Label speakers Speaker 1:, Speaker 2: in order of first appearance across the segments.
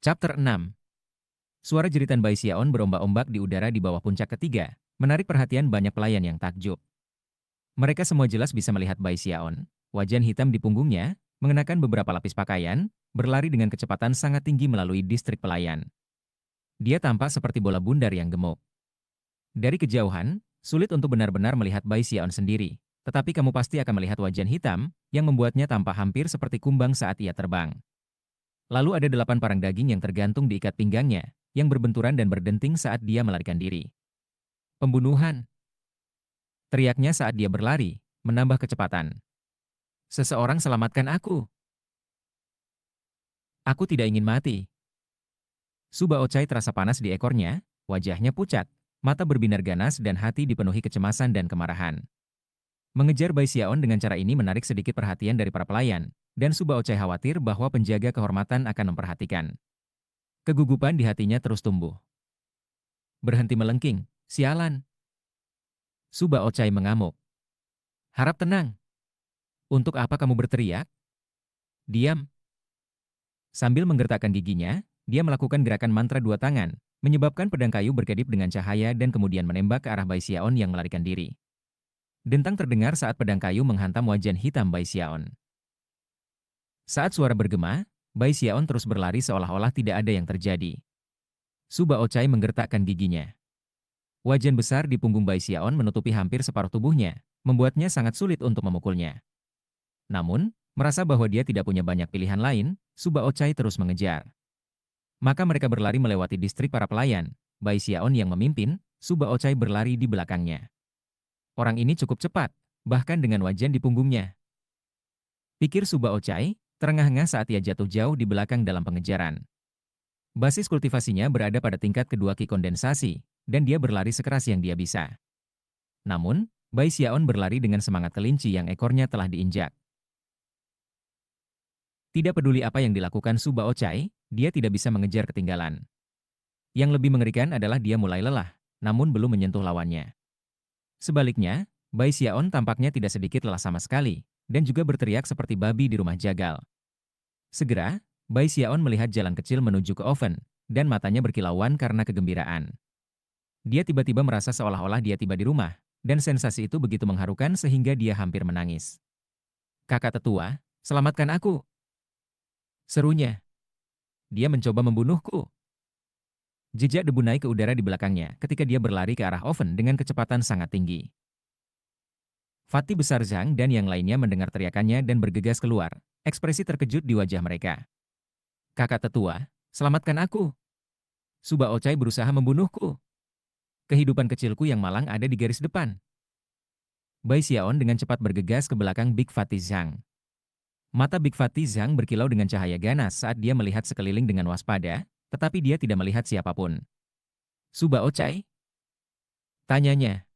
Speaker 1: Chapter 6. Suara jeritan Bai Xiaon berombak-ombak di udara di bawah puncak ketiga, menarik perhatian banyak pelayan yang takjub. Mereka semua jelas bisa melihat Bai Xiaon, wajan hitam di punggungnya, mengenakan beberapa lapis pakaian, berlari dengan kecepatan sangat tinggi melalui distrik pelayan. Dia tampak seperti bola bundar yang gemuk. Dari kejauhan, sulit untuk benar-benar melihat Bai Xiaon sendiri, tetapi kamu pasti akan melihat wajan hitam yang membuatnya tampak hampir seperti kumbang saat ia terbang. Lalu ada 8 parang daging yang tergantung di ikat pinggangnya, yang berbenturan dan berdenting saat dia melarikan diri. Pembunuhan! Teriaknya saat dia berlari, menambah kecepatan. Seseorang selamatkan aku! Aku tidak ingin mati. Su Baochai terasa panas di ekornya, wajahnya pucat, mata berbinar ganas dan hati dipenuhi kecemasan dan kemarahan. Mengejar Bai Xiaon dengan cara ini menarik sedikit perhatian dari para pelayan, dan Su Baochai khawatir bahwa penjaga kehormatan akan memperhatikan. Kegugupan di hatinya terus tumbuh. Berhenti melengking, sialan! Su Baochai mengamuk. Harap tenang. Untuk apa kamu berteriak? Diam. Sambil menggertakkan giginya, dia melakukan gerakan mantra 2 tangan, menyebabkan pedang kayu berkedip dengan cahaya dan kemudian menembak ke arah Bai Xiaon yang melarikan diri. Dentang terdengar saat pedang kayu menghantam wajan hitam Bai Xiaon. Saat suara bergema, Bai Xiaon terus berlari seolah-olah tidak ada yang terjadi. Su Baochai menggertakkan giginya. Wajan besar di punggung Bai Xiaon menutupi hampir separuh tubuhnya, membuatnya sangat sulit untuk memukulnya. Namun, merasa bahwa dia tidak punya banyak pilihan lain, Su Baochai terus mengejar. Maka mereka berlari melewati distrik para pelayan, Bai Xiaon yang memimpin, Su Baochai berlari di belakangnya. Orang ini cukup cepat, bahkan dengan wajan di punggungnya. Pikir Su Baochai, terengah-engah saat ia jatuh jauh di belakang dalam pengejaran. Basis kultivasinya berada pada tingkat kedua Qi kondensasi, dan dia berlari sekeras yang dia bisa. Namun, Bai Xiaon berlari dengan semangat kelinci yang ekornya telah diinjak. Tidak peduli apa yang dilakukan Su Baochai, dia tidak bisa mengejar ketinggalan. Yang lebih mengerikan adalah dia mulai lelah, namun belum menyentuh lawannya. Sebaliknya, Bai Xiaon tampaknya tidak sedikit lelah sama sekali, dan juga berteriak seperti babi di rumah jagal. Segera, Bai Xiaon melihat jalan kecil menuju ke oven, dan matanya berkilauan karena kegembiraan. Dia tiba-tiba merasa seolah-olah dia tiba di rumah, dan sensasi itu begitu mengharukan sehingga dia hampir menangis. Kakak tetua, selamatkan aku! Serunya. Dia mencoba membunuhku. Jejak debu naik ke udara di belakangnya ketika dia berlari ke arah oven dengan kecepatan sangat tinggi. Fatih besar Zhang dan yang lainnya mendengar teriakannya dan bergegas keluar, ekspresi terkejut di wajah mereka. Kakak tetua, selamatkan aku! Su Baochai berusaha membunuhku. Kehidupan kecilku yang malang ada di garis depan. Bai Xiaon dengan cepat bergegas ke belakang Big Fatih Zhang. Mata Big Fatih Zhang berkilau dengan cahaya ganas saat dia melihat sekeliling dengan waspada, tetapi dia tidak melihat siapapun. Su Baochai? Tanyanya.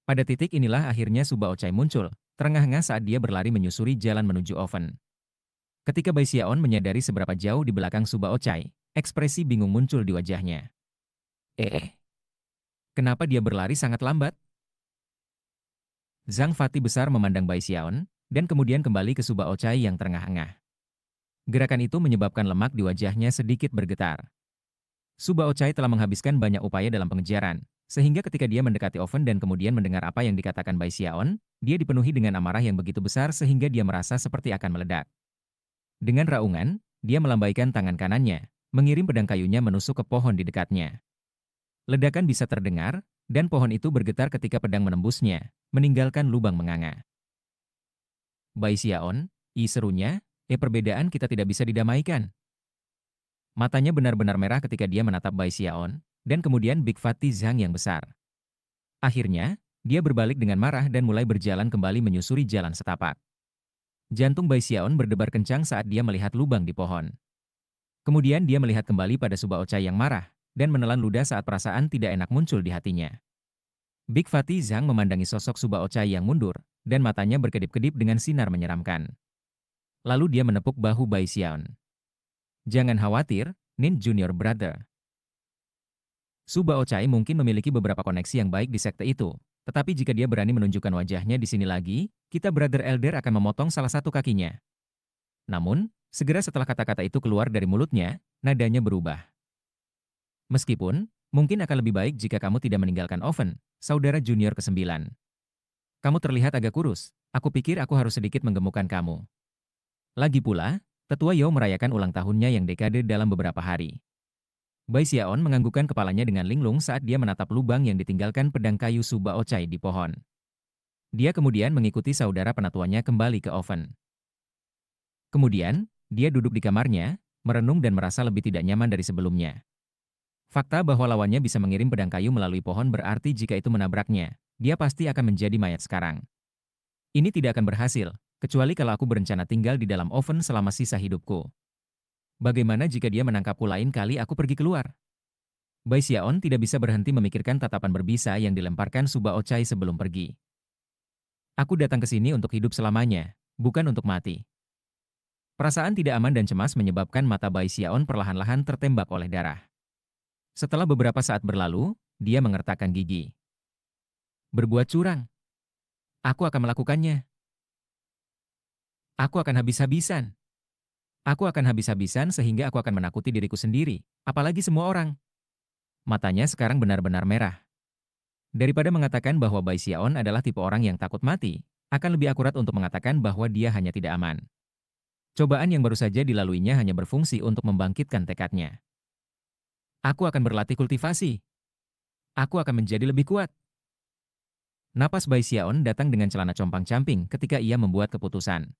Speaker 1: Pada titik inilah akhirnya Su Baochai muncul, terengah-engah saat dia berlari menyusuri jalan menuju oven. Ketika Bai Xiaon menyadari seberapa jauh di belakang Su Baochai, ekspresi bingung muncul di wajahnya. Kenapa dia berlari sangat lambat? Zhang Fatih besar memandang Bai Xiaon, dan kemudian kembali ke Su Baochai yang terengah-engah. Gerakan itu menyebabkan lemak di wajahnya sedikit bergetar. Su Baochai telah menghabiskan banyak upaya dalam pengejaran, sehingga ketika dia mendekati oven dan kemudian mendengar apa yang dikatakan Bai Xiaon, dia dipenuhi dengan amarah yang begitu besar sehingga dia merasa seperti akan meledak. Dengan raungan, dia melambaikan tangan kanannya, mengirim pedang kayunya menusuk ke pohon di dekatnya. Ledakan bisa terdengar, dan pohon itu bergetar ketika pedang menembusnya, meninggalkan lubang menganga. Bai Xiaon, serunya, perbedaan kita tidak bisa didamaikan. Matanya benar-benar merah ketika dia menatap Bai Xiaon, dan kemudian Big Fatih Zhang yang besar. Akhirnya, dia berbalik dengan marah dan mulai berjalan kembali menyusuri jalan setapak. Jantung Bai Xiaon berdebar kencang saat dia melihat lubang di pohon. Kemudian dia melihat kembali pada Su Baochai yang marah, dan menelan ludah saat perasaan tidak enak muncul di hatinya. Big Fatih Zhang memandangi sosok Su Baochai yang mundur, dan matanya berkedip-kedip dengan sinar menyeramkan. Lalu dia menepuk bahu Bai Xiaon. Jangan khawatir, Nin Junior Brother. Su Baochai mungkin memiliki beberapa koneksi yang baik di sekte itu, tetapi jika dia berani menunjukkan wajahnya di sini lagi, kita Brother Elder akan memotong salah satu kakinya. Namun, segera setelah kata-kata itu keluar dari mulutnya, Nadanya berubah. Meskipun, mungkin akan lebih baik jika kamu tidak meninggalkan Oven, saudara junior ke-9. Kamu terlihat agak kurus. Aku pikir aku harus sedikit menggemukkan kamu. Lagi pula, Tetua Yao merayakan ulang tahunnya yang dekade dalam beberapa hari. Bai Xiaon menganggukkan kepalanya dengan linglung saat dia menatap lubang yang ditinggalkan pedang kayu Su Baochai di pohon. Dia kemudian mengikuti saudara penatuannya kembali ke Oven. Kemudian, dia duduk di kamarnya, merenung dan merasa lebih tidak nyaman dari sebelumnya. Fakta bahwa lawannya bisa mengirim pedang kayu melalui pohon berarti jika itu menabraknya, dia pasti akan menjadi mayat sekarang. Ini tidak akan berhasil, kecuali kalau aku berencana tinggal di dalam Oven selama sisa hidupku. Bagaimana jika dia menangkapku lain kali aku pergi keluar? Bai Xiaon tidak bisa berhenti memikirkan tatapan berbisa yang dilemparkan Su Baochai sebelum pergi. Aku datang ke sini untuk hidup selamanya, bukan untuk mati. Perasaan tidak aman dan cemas menyebabkan mata Bai Xiaon perlahan-lahan tertembak oleh darah. Setelah beberapa saat berlalu, dia mengertakkan gigi. Berbuat curang. Aku akan melakukannya. Aku akan habis-habisan. Aku akan habis-habisan sehingga aku akan menakuti diriku sendiri, apalagi semua orang. Matanya sekarang benar-benar merah. Daripada mengatakan bahwa Bai Xiaon adalah tipe orang yang takut mati, akan lebih akurat untuk mengatakan bahwa dia hanya tidak aman. Cobaan yang baru saja dilaluinya hanya berfungsi untuk membangkitkan tekadnya. Aku akan berlatih kultivasi. Aku akan menjadi lebih kuat. Napas Bai Xiaon datang dengan celana compang-camping ketika ia membuat keputusan.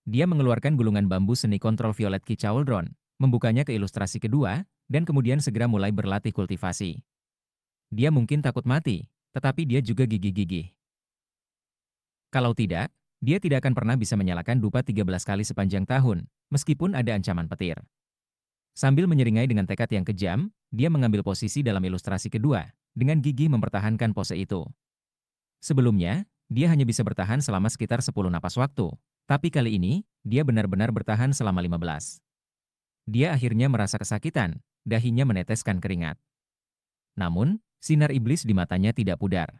Speaker 1: Dia mengeluarkan gulungan bambu seni kontrol violet Ki Chauldron, membukanya ke ilustrasi kedua, dan kemudian segera mulai berlatih kultivasi. Dia mungkin takut mati, tetapi dia juga gigih-gigih. Kalau tidak, dia tidak akan pernah bisa menyalakan dupa 13 kali sepanjang tahun, meskipun ada ancaman petir. Sambil menyeringai dengan tekad yang kejam, dia mengambil posisi dalam ilustrasi kedua, dengan gigih mempertahankan pose itu. Sebelumnya, dia hanya bisa bertahan selama sekitar 10 napas waktu, tapi kali ini, dia benar-benar bertahan selama 15. Dia akhirnya merasa kesakitan, dahinya meneteskan keringat. Namun, sinar iblis di matanya tidak pudar.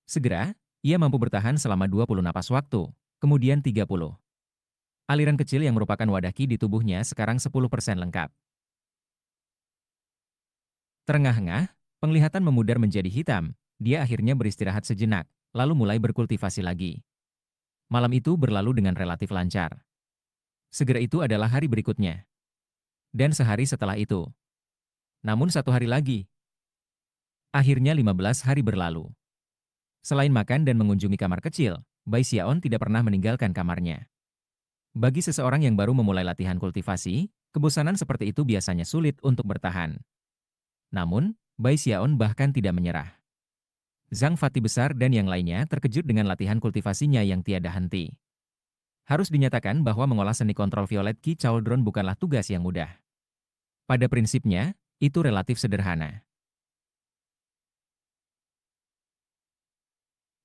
Speaker 1: Segera, ia mampu bertahan selama 20 napas waktu, kemudian 30. Aliran kecil yang merupakan wadah ki di tubuhnya sekarang 10% lengkap. Terengah-engah, penglihatan memudar menjadi hitam, dia akhirnya beristirahat sejenak, lalu mulai berkultivasi lagi. Malam itu berlalu dengan relatif lancar. Segera itu adalah hari berikutnya. Dan sehari setelah itu. Namun satu hari lagi. Akhirnya 15 hari berlalu. Selain makan dan mengunjungi kamar kecil, Bai Xiaon tidak pernah meninggalkan kamarnya. Bagi seseorang yang baru memulai latihan kultivasi, kebosanan seperti itu biasanya sulit untuk bertahan. Namun, Bai Xiaon bahkan tidak menyerah. Zhang Fati besar dan yang lainnya terkejut dengan latihan kultivasinya yang tiada henti. Harus dinyatakan bahwa mengolah seni kontrol violet Ki Chauldron bukanlah tugas yang mudah. Pada prinsipnya, itu relatif sederhana.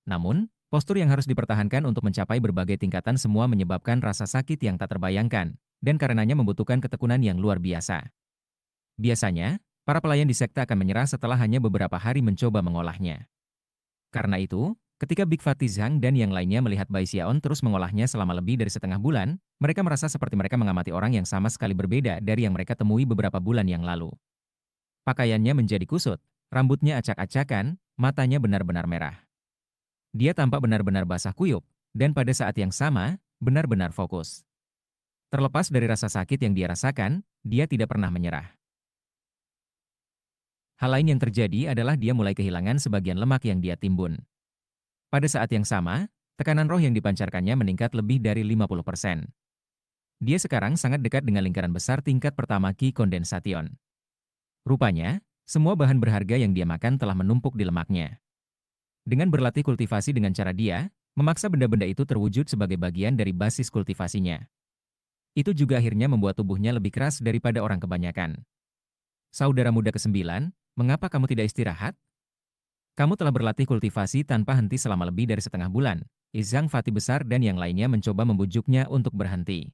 Speaker 1: Namun, postur yang harus dipertahankan untuk mencapai berbagai tingkatan semua menyebabkan rasa sakit yang tak terbayangkan, dan karenanya membutuhkan ketekunan yang luar biasa. Biasanya, para pelayan di sekte akan menyerah setelah hanya beberapa hari mencoba mengolahnya. Karena itu, ketika Big Fatih Zhang dan yang lainnya melihat Bai Xiaon terus mengolahnya selama lebih dari setengah bulan, mereka merasa seperti mereka mengamati orang yang sama sekali berbeda dari yang mereka temui beberapa bulan yang lalu. Pakaiannya menjadi kusut, rambutnya acak-acakan, matanya benar-benar merah. Dia tampak benar-benar basah kuyup, dan pada saat yang sama, benar-benar fokus. Terlepas dari rasa sakit yang dia rasakan, dia tidak pernah menyerah. Hal lain yang terjadi adalah dia mulai kehilangan sebagian lemak yang dia timbun. Pada saat yang sama, tekanan roh yang dipancarkannya meningkat lebih dari 50%. Dia sekarang sangat dekat dengan lingkaran besar tingkat pertama Ki Kondensation. Rupanya, semua bahan berharga yang dia makan telah menumpuk di lemaknya. Dengan berlatih kultivasi dengan cara dia, memaksa benda-benda itu terwujud sebagai bagian dari basis kultivasinya. Itu juga akhirnya membuat tubuhnya lebih keras daripada orang kebanyakan. Saudara muda ke-9, mengapa kamu tidak istirahat? Kamu telah berlatih kultivasi tanpa henti selama lebih dari setengah bulan. Zhang Fati besar dan yang lainnya mencoba membujuknya untuk berhenti.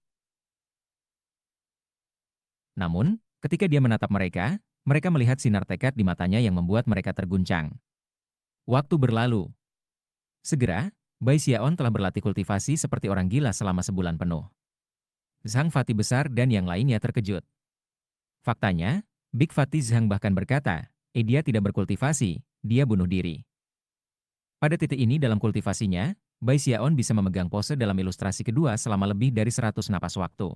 Speaker 1: Namun, ketika dia menatap mereka, mereka melihat sinar tekad di matanya yang membuat mereka terguncang. Waktu berlalu. Segera, Bai Xiaon telah berlatih kultivasi seperti orang gila selama sebulan penuh. Zhang Fati besar dan yang lainnya terkejut. Faktanya, Big Fatty Zhang bahkan berkata, dia tidak berkultivasi, dia bunuh diri. Pada titik ini dalam kultivasinya, Bai Xiaon bisa memegang pose dalam ilustrasi kedua selama lebih dari 100 napas waktu.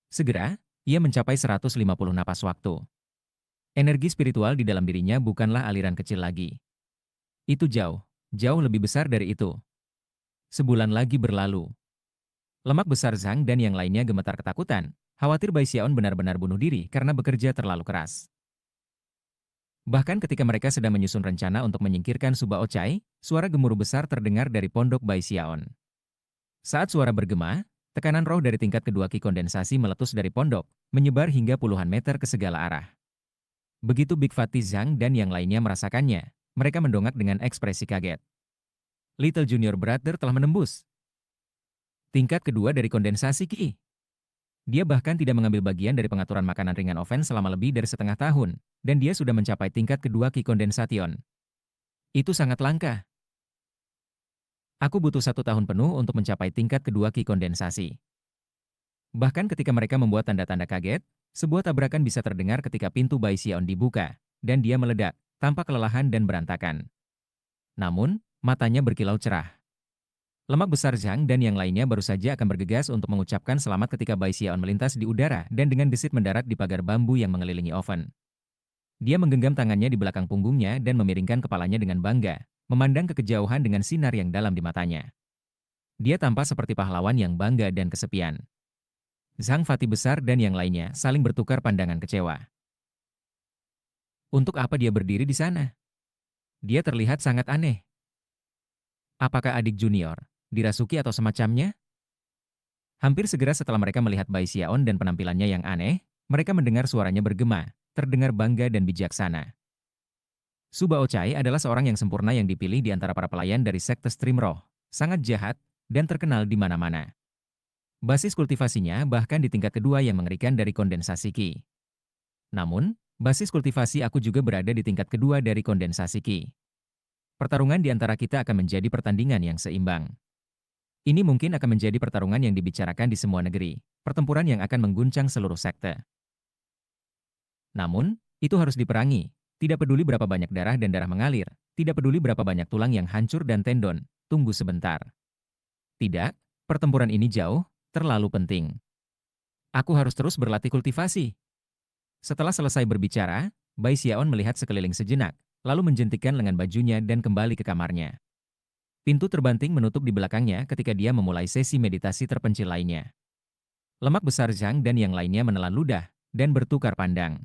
Speaker 1: Segera, ia mencapai 150 napas waktu. Energi spiritual di dalam dirinya bukanlah aliran kecil lagi. Itu jauh, jauh lebih besar dari itu. Sebulan lagi berlalu. Lemak besar Zhang dan yang lainnya gemetar ketakutan, khawatir Bai Xiaon benar-benar bunuh diri karena bekerja terlalu keras. Bahkan ketika mereka sedang menyusun rencana untuk menyingkirkan Suba Ochai, suara gemuruh besar terdengar dari pondok Bai Xiaon. Saat suara bergema, tekanan roh dari tingkat kedua ki kondensasi meletus dari pondok, menyebar hingga puluhan meter ke segala arah. Begitu Big Fatty Zhang dan yang lainnya merasakannya, mereka mendongak dengan ekspresi kaget. Little Junior Brother telah menembus tingkat kedua dari kondensasi ki. Dia bahkan tidak mengambil bagian dari pengaturan makanan ringan oven selama lebih dari setengah tahun, dan dia sudah mencapai tingkat kedua ki kondensation. Itu sangat langka. Aku butuh 1 tahun penuh untuk mencapai tingkat kedua ki kondensasi. Bahkan ketika mereka membuat tanda-tanda kaget, sebuah tabrakan bisa terdengar ketika pintu Bai Xiaon dibuka, dan dia meledak, tanpa kelelahan dan berantakan. Namun, matanya berkilau cerah. Lemak besar Zhang dan yang lainnya baru saja akan bergegas untuk mengucapkan selamat ketika Bai Xiaon melintas di udara dan dengan gesit mendarat di pagar bambu yang mengelilingi oven. Dia menggenggam tangannya di belakang punggungnya dan memiringkan kepalanya dengan bangga, memandang ke kejauhan dengan sinar yang dalam di matanya. Dia tampak seperti pahlawan yang bangga dan kesepian. Zhang Fati besar dan yang lainnya saling bertukar pandangan kecewa. Untuk apa dia berdiri di sana? Dia terlihat sangat aneh. Apakah adik junior, dirasuki atau semacamnya? Hampir segera setelah mereka melihat Bai Xiaon dan penampilannya yang aneh, mereka mendengar suaranya bergema, terdengar bangga dan bijaksana. Su Baochai adalah seorang yang sempurna yang dipilih di antara para pelayan dari sekte Stream Roh, sangat jahat, dan terkenal di mana-mana. Basis kultivasinya bahkan di tingkat kedua yang mengerikan dari kondensasi Qi. Namun, basis kultivasi aku juga berada di tingkat kedua dari kondensasi Qi. Pertarungan di antara kita akan menjadi pertandingan yang seimbang. Ini mungkin akan menjadi pertarungan yang dibicarakan di semua negeri, pertempuran yang akan mengguncang seluruh sekte. Namun, itu harus diperangi, tidak peduli berapa banyak darah dan darah mengalir, tidak peduli berapa banyak tulang yang hancur dan tendon, tunggu sebentar. Tidak, pertempuran ini jauh, terlalu penting. Aku harus terus berlatih kultivasi. Setelah selesai berbicara, Bai Xiaon melihat sekeliling sejenak, lalu menjentikkan lengan bajunya dan kembali ke kamarnya. Pintu terbanting menutup di belakangnya ketika dia memulai sesi meditasi terpencil lainnya. Lemak besar Zhang dan yang lainnya menelan ludah dan bertukar pandang.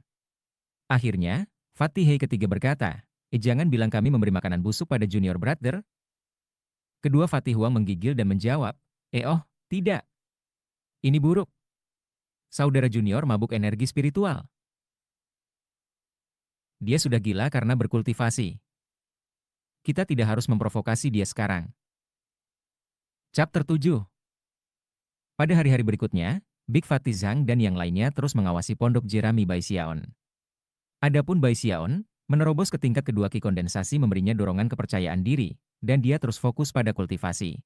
Speaker 1: Akhirnya, Fatih Hei ketiga berkata, jangan bilang kami memberi makanan busuk pada junior brother." Kedua Fatih Huang menggigil dan menjawab, oh, tidak. Ini buruk. Saudara junior mabuk energi spiritual. Dia sudah gila karena berkultivasi. Kita tidak harus memprovokasi dia sekarang. Chapter 7. Pada hari-hari berikutnya, Big Fatty Zhang dan yang lainnya terus mengawasi pondok Jerami Bai Xiaon. Adapun Bai Xiaon, menerobos ke tingkat kedua ki kondensasi memberinya dorongan kepercayaan diri, dan dia terus fokus pada kultivasi.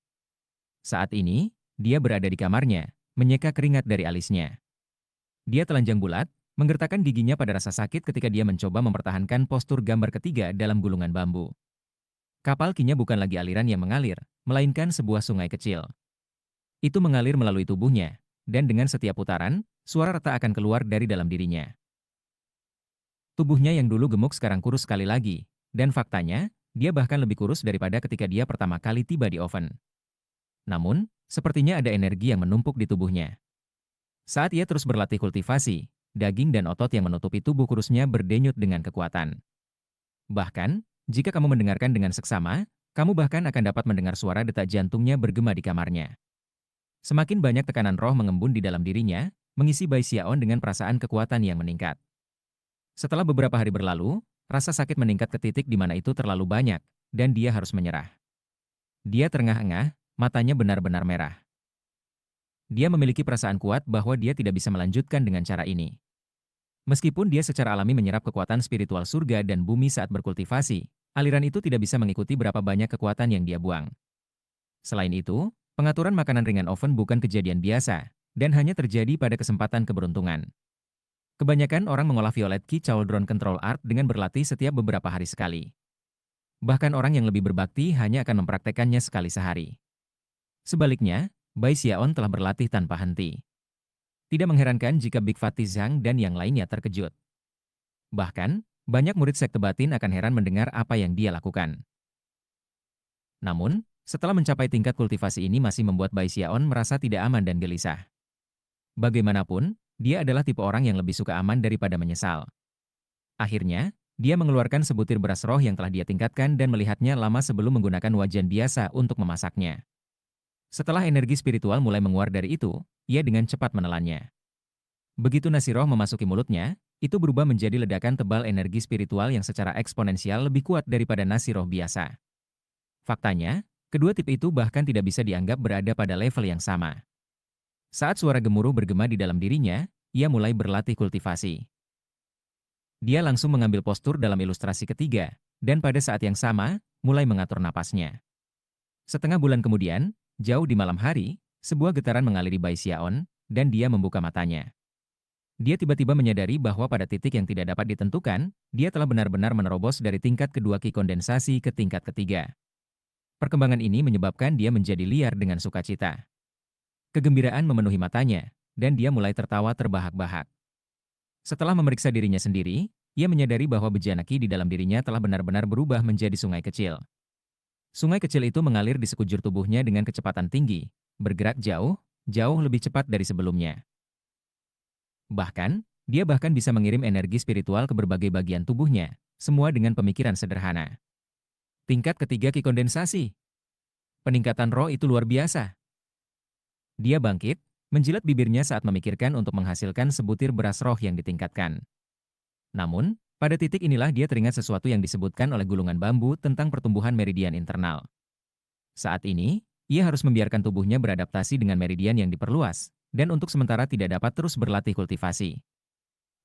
Speaker 1: Saat ini, dia berada di kamarnya, menyeka keringat dari alisnya. Dia telanjang bulat, menggertakkan giginya pada rasa sakit ketika dia mencoba mempertahankan postur gambar ketiga dalam gulungan bambu. Kapal kinya bukan lagi aliran yang mengalir, melainkan sebuah sungai kecil. Itu mengalir melalui tubuhnya, dan dengan setiap putaran, suara reta akan keluar dari dalam dirinya. Tubuhnya yang dulu gemuk sekarang kurus sekali lagi, dan faktanya, dia bahkan lebih kurus daripada ketika dia pertama kali tiba di oven. Namun, sepertinya ada energi yang menumpuk di tubuhnya. Saat ia terus berlatih kultivasi, daging dan otot yang menutupi tubuh kurusnya berdenyut dengan kekuatan. Bahkan, jika kamu mendengarkan dengan seksama, kamu bahkan akan dapat mendengar suara detak jantungnya bergema di kamarnya. Semakin banyak tekanan roh mengembun di dalam dirinya, mengisi Bai Xiaon dengan perasaan kekuatan yang meningkat. Setelah beberapa hari berlalu, rasa sakit meningkat ke titik di mana itu terlalu banyak, dan dia harus menyerah. Dia terengah-engah, matanya benar-benar merah. Dia memiliki perasaan kuat bahwa dia tidak bisa melanjutkan dengan cara ini. Meskipun dia secara alami menyerap kekuatan spiritual surga dan bumi saat berkultivasi, aliran itu tidak bisa mengikuti berapa banyak kekuatan yang dia buang. Selain itu, pengaturan makanan ringan oven bukan kejadian biasa, dan hanya terjadi pada kesempatan keberuntungan. Kebanyakan orang mengolah Violet Ki Cauldron Control Art dengan berlatih setiap beberapa hari sekali. Bahkan orang yang lebih berbakti hanya akan mempraktekannya sekali sehari. Sebaliknya, Bai Xiaon telah berlatih tanpa henti. Tidak mengherankan jika Big Fatih Zhang dan yang lainnya terkejut. Bahkan, banyak murid sekte batin akan heran mendengar apa yang dia lakukan. Namun, setelah mencapai tingkat kultivasi ini masih membuat Bai Xiaon merasa tidak aman dan gelisah. Bagaimanapun, dia adalah tipe orang yang lebih suka aman daripada menyesal. Akhirnya, dia mengeluarkan sebutir beras roh yang telah dia tingkatkan dan melihatnya lama sebelum menggunakan wajan biasa untuk memasaknya. Setelah energi spiritual mulai menguar dari itu, ia dengan cepat menelannya. Begitu nasi roh memasuki mulutnya, itu berubah menjadi ledakan tebal energi spiritual yang secara eksponensial lebih kuat daripada nasi roh biasa. Faktanya, kedua tipe itu bahkan tidak bisa dianggap berada pada level yang sama. Saat suara gemuruh bergema di dalam dirinya, ia mulai berlatih kultivasi. Dia langsung mengambil postur dalam ilustrasi ketiga, dan pada saat yang sama, mulai mengatur napasnya. Setengah bulan kemudian, jauh di malam hari, sebuah getaran mengaliri Bai Xiaon, dan dia membuka matanya. Dia tiba-tiba menyadari bahwa pada titik yang tidak dapat ditentukan, dia telah benar-benar menerobos dari tingkat kedua Ki kondensasi ke tingkat ketiga. Perkembangan ini menyebabkan dia menjadi liar dengan sukacita. Kegembiraan memenuhi matanya, dan dia mulai tertawa terbahak-bahak. Setelah memeriksa dirinya sendiri, ia menyadari bahwa bejana Ki di dalam dirinya telah benar-benar berubah menjadi sungai kecil. Sungai kecil itu mengalir di sekujur tubuhnya dengan kecepatan tinggi, bergerak jauh, jauh lebih cepat dari sebelumnya. Bahkan, dia bahkan bisa mengirim energi spiritual ke berbagai bagian tubuhnya, semua dengan pemikiran sederhana. Tingkat ketiga Ki kondensasi. Peningkatan roh itu luar biasa. Dia bangkit, menjilat bibirnya saat memikirkan untuk menghasilkan sebutir beras roh yang ditingkatkan. Namun, pada titik inilah dia teringat sesuatu yang disebutkan oleh gulungan bambu tentang pertumbuhan meridian internal. Saat ini, ia harus membiarkan tubuhnya beradaptasi dengan meridian yang diperluas, dan untuk sementara tidak dapat terus berlatih kultivasi.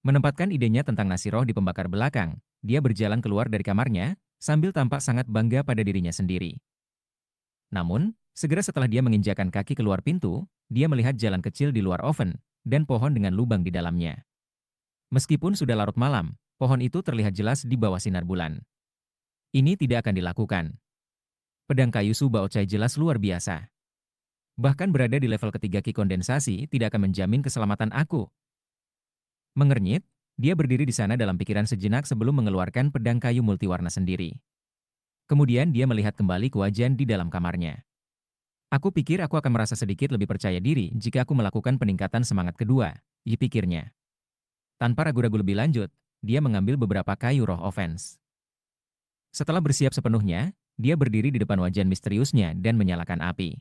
Speaker 1: Menempatkan idenya tentang nasi roh di pembakar belakang, dia berjalan keluar dari kamarnya, sambil tampak sangat bangga pada dirinya sendiri. Namun, segera setelah dia menginjakan kaki keluar pintu, dia melihat jalan kecil di luar oven, dan pohon dengan lubang di dalamnya. Meskipun sudah larut malam, pohon itu terlihat jelas di bawah sinar bulan. Ini tidak akan dilakukan. Pedang kayu Su Baochai jelas luar biasa. Bahkan berada di level ketiga Ki kondensasi tidak akan menjamin keselamatan aku. Mengernyit, dia berdiri di sana dalam pikiran sejenak sebelum mengeluarkan pedang kayu multiwarna sendiri. Kemudian dia melihat kembali ke wajan di dalam kamarnya. Aku pikir aku akan merasa sedikit lebih percaya diri jika aku melakukan peningkatan semangat kedua, pikirnya. Tanpa ragu-ragu lebih lanjut, dia mengambil beberapa kayu roh offense. Setelah bersiap sepenuhnya, dia berdiri di depan wajan misteriusnya dan menyalakan api.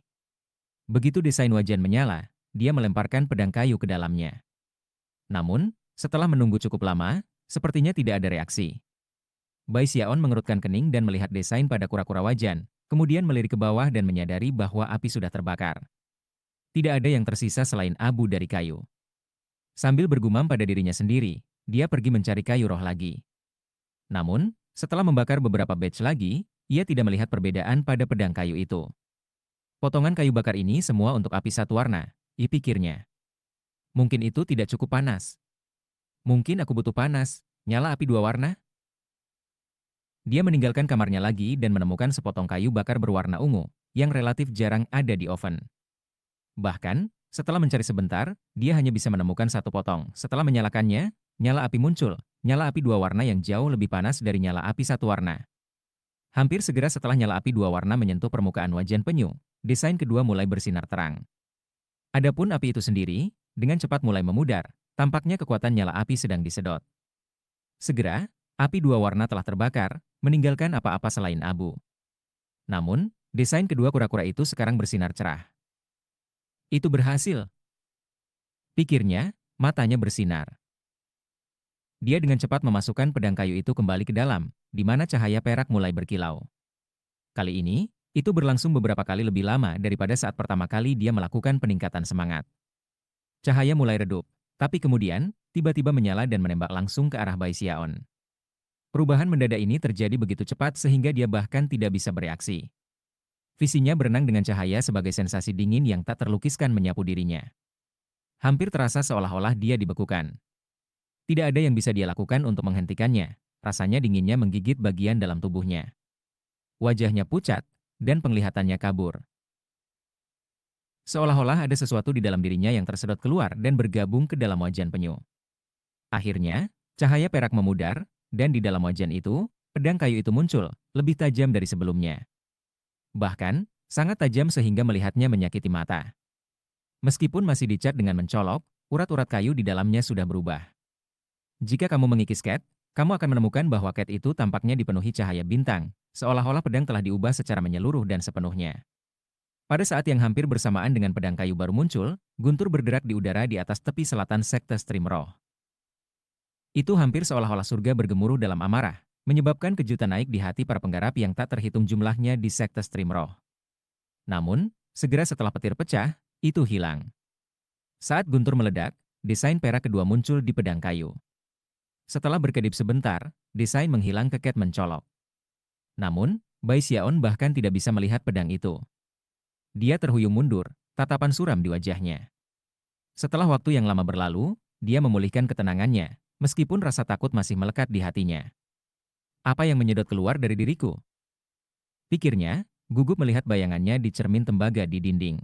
Speaker 1: Begitu desain wajan menyala, dia melemparkan pedang kayu ke dalamnya. Namun, setelah menunggu cukup lama, sepertinya tidak ada reaksi. Bai Xiaon mengerutkan kening dan melihat desain pada kura-kura wajan, kemudian melirik ke bawah dan menyadari bahwa api sudah terbakar. Tidak ada yang tersisa selain abu dari kayu. Sambil bergumam pada dirinya sendiri, dia pergi mencari kayu roh lagi. Namun, setelah membakar beberapa batch lagi, ia tidak melihat perbedaan pada pedang kayu itu. Potongan kayu bakar ini semua untuk api satu warna, pikirnya. Mungkin itu tidak cukup panas. Mungkin aku butuh panas, nyala api dua warna? Dia meninggalkan kamarnya lagi dan menemukan sepotong kayu bakar berwarna ungu, yang relatif jarang ada di oven. Bahkan, setelah mencari sebentar, dia hanya bisa menemukan satu potong. Setelah menyalakannya, nyala api muncul, nyala api dua warna yang jauh lebih panas dari nyala api satu warna. Hampir segera setelah nyala api dua warna menyentuh permukaan wajan penyu, desain kedua mulai bersinar terang. Adapun api itu sendiri, dengan cepat mulai memudar, tampaknya kekuatan nyala api sedang disedot. Segera, api dua warna telah terbakar, meninggalkan apa-apa selain abu. Namun, desain kedua kura-kura itu sekarang bersinar cerah. Itu berhasil. Pikirnya, matanya bersinar. Dia dengan cepat memasukkan pedang kayu itu kembali ke dalam, di mana cahaya perak mulai berkilau. Kali ini, itu berlangsung beberapa kali lebih lama daripada saat pertama kali dia melakukan peningkatan semangat. Cahaya mulai redup, tapi kemudian, tiba-tiba menyala dan menembak langsung ke arah Bai Xiaon. Perubahan mendadak ini terjadi begitu cepat sehingga dia bahkan tidak bisa bereaksi. Visinya berenang dengan cahaya sebagai sensasi dingin yang tak terlukiskan menyapu dirinya. Hampir terasa seolah-olah dia dibekukan. Tidak ada yang bisa dia lakukan untuk menghentikannya. Rasanya dinginnya menggigit bagian dalam tubuhnya. Wajahnya pucat, dan penglihatannya kabur. Seolah-olah ada sesuatu di dalam dirinya yang tersedot keluar dan bergabung ke dalam wajan penyu. Akhirnya, cahaya perak memudar, dan di dalam wajan itu, pedang kayu itu muncul, lebih tajam dari sebelumnya. Bahkan, sangat tajam sehingga melihatnya menyakiti mata. Meskipun masih dicat dengan mencolok, urat-urat kayu di dalamnya sudah berubah. Jika kamu mengikis cat, kamu akan menemukan bahwa cat itu tampaknya dipenuhi cahaya bintang, seolah-olah pedang telah diubah secara menyeluruh dan sepenuhnya. Pada saat yang hampir bersamaan dengan pedang kayu baru muncul, guntur berderak di udara di atas tepi selatan sekte Stream Roh. Itu hampir seolah-olah surga bergemuruh dalam amarah, menyebabkan kejutan naik di hati para penggarap yang tak terhitung jumlahnya di sekte Stream Roh. Namun, segera setelah petir pecah, itu hilang. Saat guntur meledak, desain perak kedua muncul di pedang kayu. Setelah berkedip sebentar, desain menghilang ke cat mencolok. Namun, Bai Xiaon bahkan tidak bisa melihat pedang itu. Dia terhuyung mundur, tatapan suram di wajahnya. Setelah waktu yang lama berlalu, dia memulihkan ketenangannya, meskipun rasa takut masih melekat di hatinya. Apa yang menyedot keluar dari diriku? Pikirnya, gugup melihat bayangannya di cermin tembaga di dinding.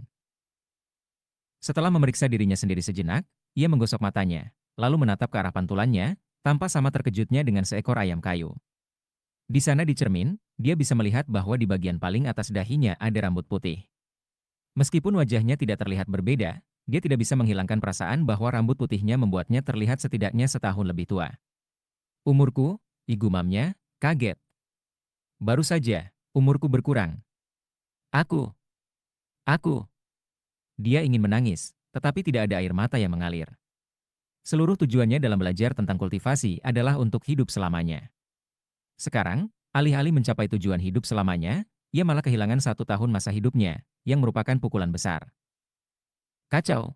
Speaker 1: Setelah memeriksa dirinya sendiri sejenak, ia menggosok matanya, lalu menatap ke arah pantulannya, tanpa sama terkejutnya dengan seekor ayam kayu. Di sana di cermin, dia bisa melihat bahwa di bagian paling atas dahinya ada rambut putih. Meskipun wajahnya tidak terlihat berbeda, dia tidak bisa menghilangkan perasaan bahwa rambut putihnya membuatnya terlihat setidaknya setahun lebih tua. Umurku, igumamnya, kaget. Baru saja, umurku berkurang. Aku, aku. Dia ingin menangis, tetapi tidak ada air mata yang mengalir. Seluruh tujuannya dalam belajar tentang kultivasi adalah untuk hidup selamanya. Sekarang, alih-alih mencapai tujuan hidup selamanya, ia malah kehilangan 1 tahun masa hidupnya, yang merupakan pukulan besar. Kacau.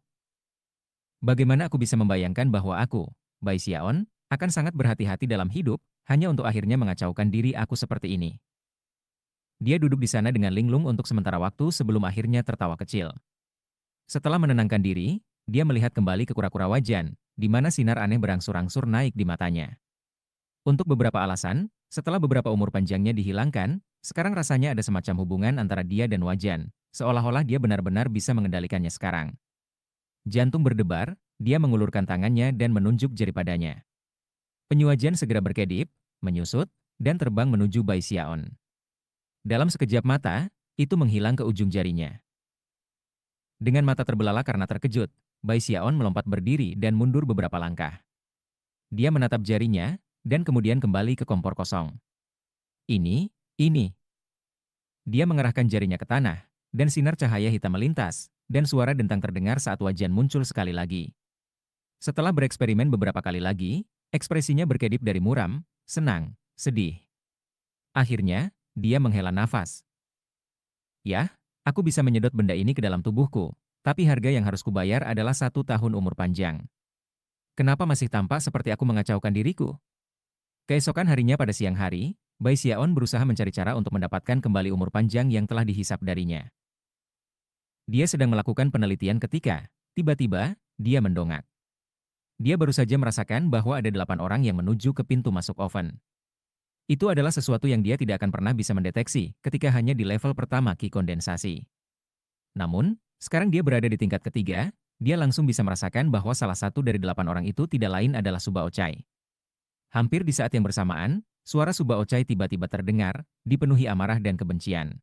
Speaker 1: Bagaimana aku bisa membayangkan bahwa aku, Bai Xiaon, akan sangat berhati-hati dalam hidup, hanya untuk akhirnya mengacaukan diri aku seperti ini. Dia duduk di sana dengan linglung untuk sementara waktu sebelum akhirnya tertawa kecil. Setelah menenangkan diri, dia melihat kembali ke kura-kura wajan, di mana sinar aneh berangsur-angsur naik di matanya. Untuk beberapa alasan, setelah beberapa umur panjangnya dihilangkan, sekarang rasanya ada semacam hubungan antara dia dan wajan, seolah-olah dia benar-benar bisa mengendalikannya sekarang. Jantung berdebar, dia mengulurkan tangannya dan menunjuk jari padanya. Penyu wajan segera berkedip, menyusut, dan terbang menuju Bai Xiaon. Dalam sekejap mata, itu menghilang ke ujung jarinya. Dengan mata terbelalak karena terkejut, Bai Xiaon melompat berdiri dan mundur beberapa langkah. Dia menatap jarinya, dan kemudian kembali ke kompor kosong. Ini. Dia mengerahkan jarinya ke tanah, dan sinar cahaya hitam melintas, dan suara dentang terdengar saat wajan muncul sekali lagi. Setelah bereksperimen beberapa kali lagi, ekspresinya berkedip dari muram, senang, sedih. Akhirnya, dia menghela nafas. Yah, aku bisa menyedot benda ini ke dalam tubuhku, tapi harga yang harus kubayar adalah 1 tahun umur panjang. Kenapa masih tampak seperti aku mengacaukan diriku? Keesokan harinya pada siang hari, Bai Xiaon berusaha mencari cara untuk mendapatkan kembali umur panjang yang telah dihisap darinya. Dia sedang melakukan penelitian ketika, tiba-tiba, dia mendongak. Dia baru saja merasakan bahwa ada 8 orang yang menuju ke pintu masuk oven. Itu adalah sesuatu yang dia tidak akan pernah bisa mendeteksi ketika hanya di level pertama Qi kondensasi. Namun, sekarang dia berada di tingkat ketiga, dia langsung bisa merasakan bahwa salah satu dari 8 orang itu tidak lain adalah Subao Chai. Hampir di saat yang bersamaan, suara Subao Chai tiba-tiba terdengar, dipenuhi amarah dan kebencian.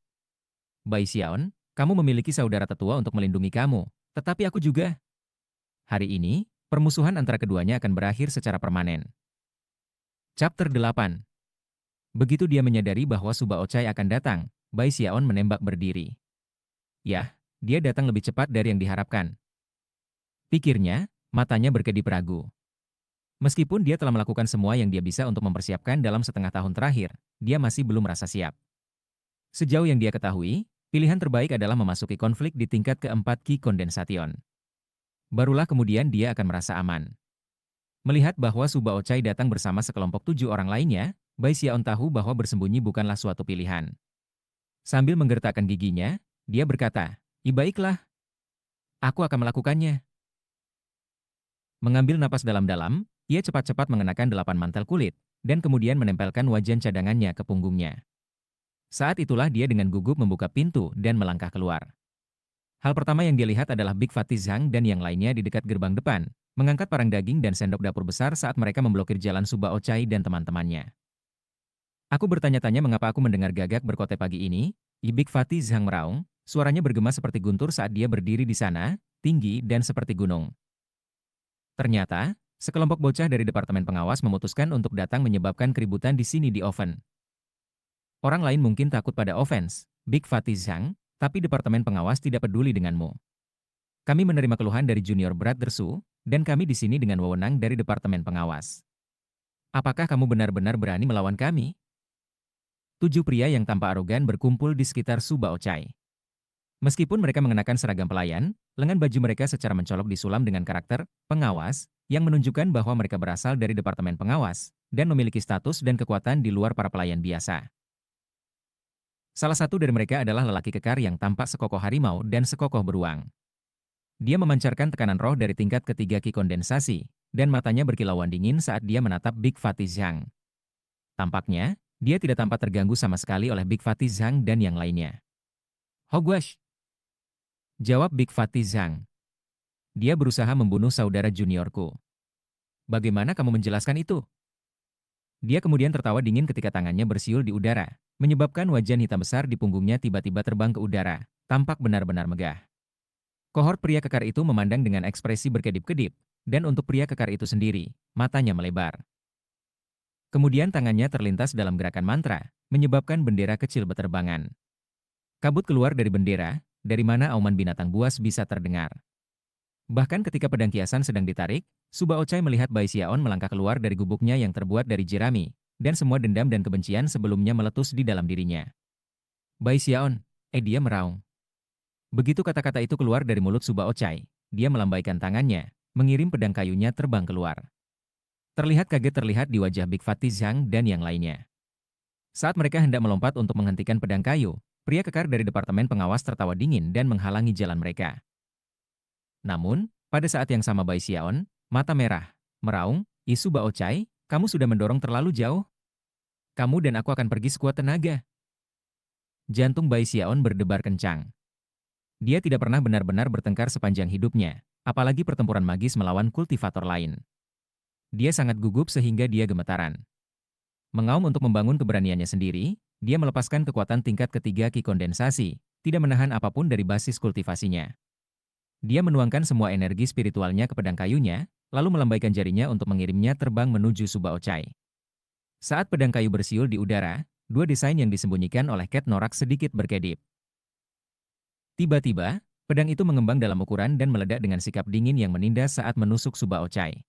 Speaker 1: Bai Xiaon, kamu memiliki saudara tetua untuk melindungi kamu, tetapi aku juga. Hari ini, permusuhan antara keduanya akan berakhir secara permanen. Chapter 8. Begitu dia menyadari bahwa Subao Chai akan datang, Bai Xiaon menembak berdiri. Yah, dia datang lebih cepat dari yang diharapkan. Pikirnya, matanya berkedip ragu. Meskipun dia telah melakukan semua yang dia bisa untuk mempersiapkan dalam setengah tahun terakhir, dia masih belum merasa siap. Sejauh yang dia ketahui, pilihan terbaik adalah memasuki konflik di tingkat keempat Qi Condensation. Barulah kemudian dia akan merasa aman. Melihat bahwa Subao Chai datang bersama sekelompok 7 orang lainnya, Bai Xiaon tahu bahwa bersembunyi bukanlah suatu pilihan. Sambil menggertakkan giginya, dia berkata, baiklah, aku akan melakukannya. Mengambil napas dalam-dalam, Ia cepat-cepat mengenakan 8 mantel kulit, dan kemudian menempelkan wajan cadangannya ke punggungnya. Saat itulah dia dengan gugup membuka pintu dan melangkah keluar. Hal pertama yang dia lihat adalah Big Fatty Zhang dan yang lainnya di dekat gerbang depan, mengangkat parang daging dan sendok dapur besar saat mereka memblokir jalan Subao Chai dan teman-temannya. Aku bertanya-tanya mengapa aku mendengar gagak berkote pagi ini. Big Fatty Zhang meraung, suaranya bergema seperti guntur saat dia berdiri di sana, tinggi dan seperti gunung. Ternyata, sekelompok bocah dari Departemen Pengawas memutuskan untuk datang menyebabkan keributan di sini di Oven. Orang lain mungkin takut pada offense, Big Fatty Zhang, tapi Departemen Pengawas tidak peduli denganmu. Kami menerima keluhan dari Junior Brother Su, dan kami di sini dengan wewenang dari Departemen Pengawas. Apakah kamu benar-benar berani melawan kami? 7 pria yang tampak arogan berkumpul di sekitar Su Baochai. Meskipun mereka mengenakan seragam pelayan, lengan baju mereka secara mencolok disulam dengan karakter pengawas yang menunjukkan bahwa mereka berasal dari Departemen Pengawas dan memiliki status dan kekuatan di luar para pelayan biasa. Salah satu dari mereka adalah lelaki kekar yang tampak sekokoh harimau dan sekokoh beruang. Dia memancarkan tekanan roh dari tingkat ketiga ki kondensasi, dan matanya berkilauan dingin saat dia menatap Big Fatty Zhang. Tampaknya, dia tidak tampak terganggu sama sekali oleh Big Fatty Zhang dan yang lainnya. Hogwash! Jawab Big Fatty Zhang. Dia berusaha membunuh saudara juniorku. Bagaimana kamu menjelaskan itu? Dia kemudian tertawa dingin ketika tangannya bersiul di udara, menyebabkan wajan hitam besar di punggungnya tiba-tiba terbang ke udara, tampak benar-benar megah. Kohort pria kekar itu memandang dengan ekspresi berkedip-kedip, dan untuk pria kekar itu sendiri, matanya melebar. Kemudian tangannya terlintas dalam gerakan mantra, menyebabkan bendera kecil berterbangan. Kabut keluar dari bendera, dari mana auman binatang buas bisa terdengar. Bahkan ketika pedang kiasan sedang ditarik, Subao Chai melihat Bai Xiaon melangkah keluar dari gubuknya yang terbuat dari jerami, dan semua dendam dan kebencian sebelumnya meletus di dalam dirinya. Bai Xiaon, dia meraung. Begitu kata-kata itu keluar dari mulut Subao Chai, dia melambaikan tangannya, mengirim pedang kayunya terbang keluar. Terlihat kaget terlihat di wajah Big Fatty Zhang dan yang lainnya. Saat mereka hendak melompat untuk menghentikan pedang kayu, pria kekar dari Departemen Pengawas tertawa dingin dan menghalangi jalan mereka. Namun, pada saat yang sama Bai Xiaon, mata merah, meraung, "Isu Bao Chai, kamu sudah mendorong terlalu jauh. Kamu dan aku akan pergi sekuat tenaga." Jantung Bai Xiaon berdebar kencang. Dia tidak pernah benar-benar bertengkar sepanjang hidupnya, apalagi pertempuran magis melawan kultivator lain. Dia sangat gugup sehingga dia gemetaran. Mengaum untuk membangun keberaniannya sendiri, dia melepaskan kekuatan tingkat ketiga ki kondensasi, tidak menahan apapun dari basis kultivasinya. Dia menuangkan semua energi spiritualnya ke pedang kayunya, lalu melambaikan jarinya untuk mengirimnya terbang menuju Subao Chai. Saat pedang kayu bersiul di udara, dua desain yang disembunyikan oleh Ket Norak sedikit berkedip. Tiba-tiba, pedang itu mengembang dalam ukuran dan meledak dengan sikap dingin yang menindas saat menusuk Subao Chai.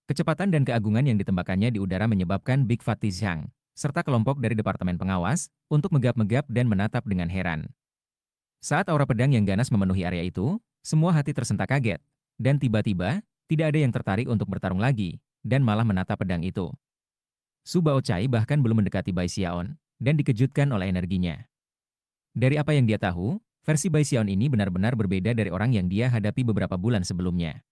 Speaker 1: Kecepatan dan keagungan yang ditembakkannya di udara menyebabkan Big Fatty Zhang, serta kelompok dari Departemen Pengawas, untuk megap-megap dan menatap dengan heran. Saat aura pedang yang ganas memenuhi area itu, semua hati tersentak kaget, dan tiba-tiba, tidak ada yang tertarik untuk bertarung lagi, dan malah menatap pedang itu. Su Baochai bahkan belum mendekati Bai Xiaon, dan dikejutkan oleh energinya. Dari apa yang dia tahu, versi Bai Xiaon ini benar-benar berbeda dari orang yang dia hadapi beberapa bulan sebelumnya.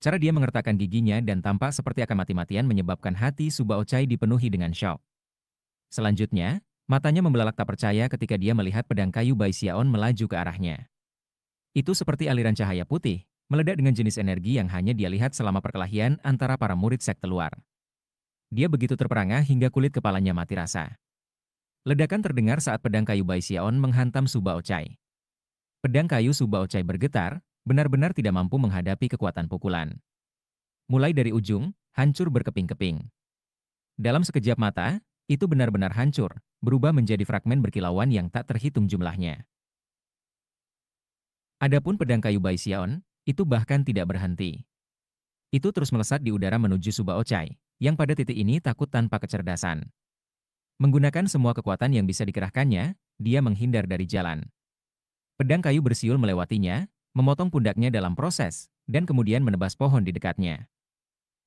Speaker 1: Cara dia mengertakkan giginya dan tampak seperti akan mati-matian menyebabkan hati Su Baochai dipenuhi dengan syok. Selanjutnya, matanya membelalak tak percaya ketika dia melihat pedang kayu Bai Xiaon melaju ke arahnya. Itu seperti aliran cahaya putih, meledak dengan jenis energi yang hanya dia lihat selama perkelahian antara para murid sekte luar. Dia begitu terperangah hingga kulit kepalanya mati rasa. Ledakan terdengar saat pedang kayu Bai Xiaon menghantam Su Baochai. Pedang kayu Su Baochai bergetar, benar-benar tidak mampu menghadapi kekuatan pukulan. Mulai dari ujung, hancur berkeping-keping. Dalam sekejap mata, itu benar-benar hancur, berubah menjadi fragmen berkilauan yang tak terhitung jumlahnya. Adapun pedang kayu Bai Xiaon, itu bahkan tidak berhenti. Itu terus melesat di udara menuju Su Baochai, yang pada titik ini takut tanpa kecerdasan. Menggunakan semua kekuatan yang bisa dikerahkannya, dia menghindar dari jalan. Pedang kayu bersiul melewatinya, memotong pundaknya dalam proses, dan kemudian menebas pohon di dekatnya.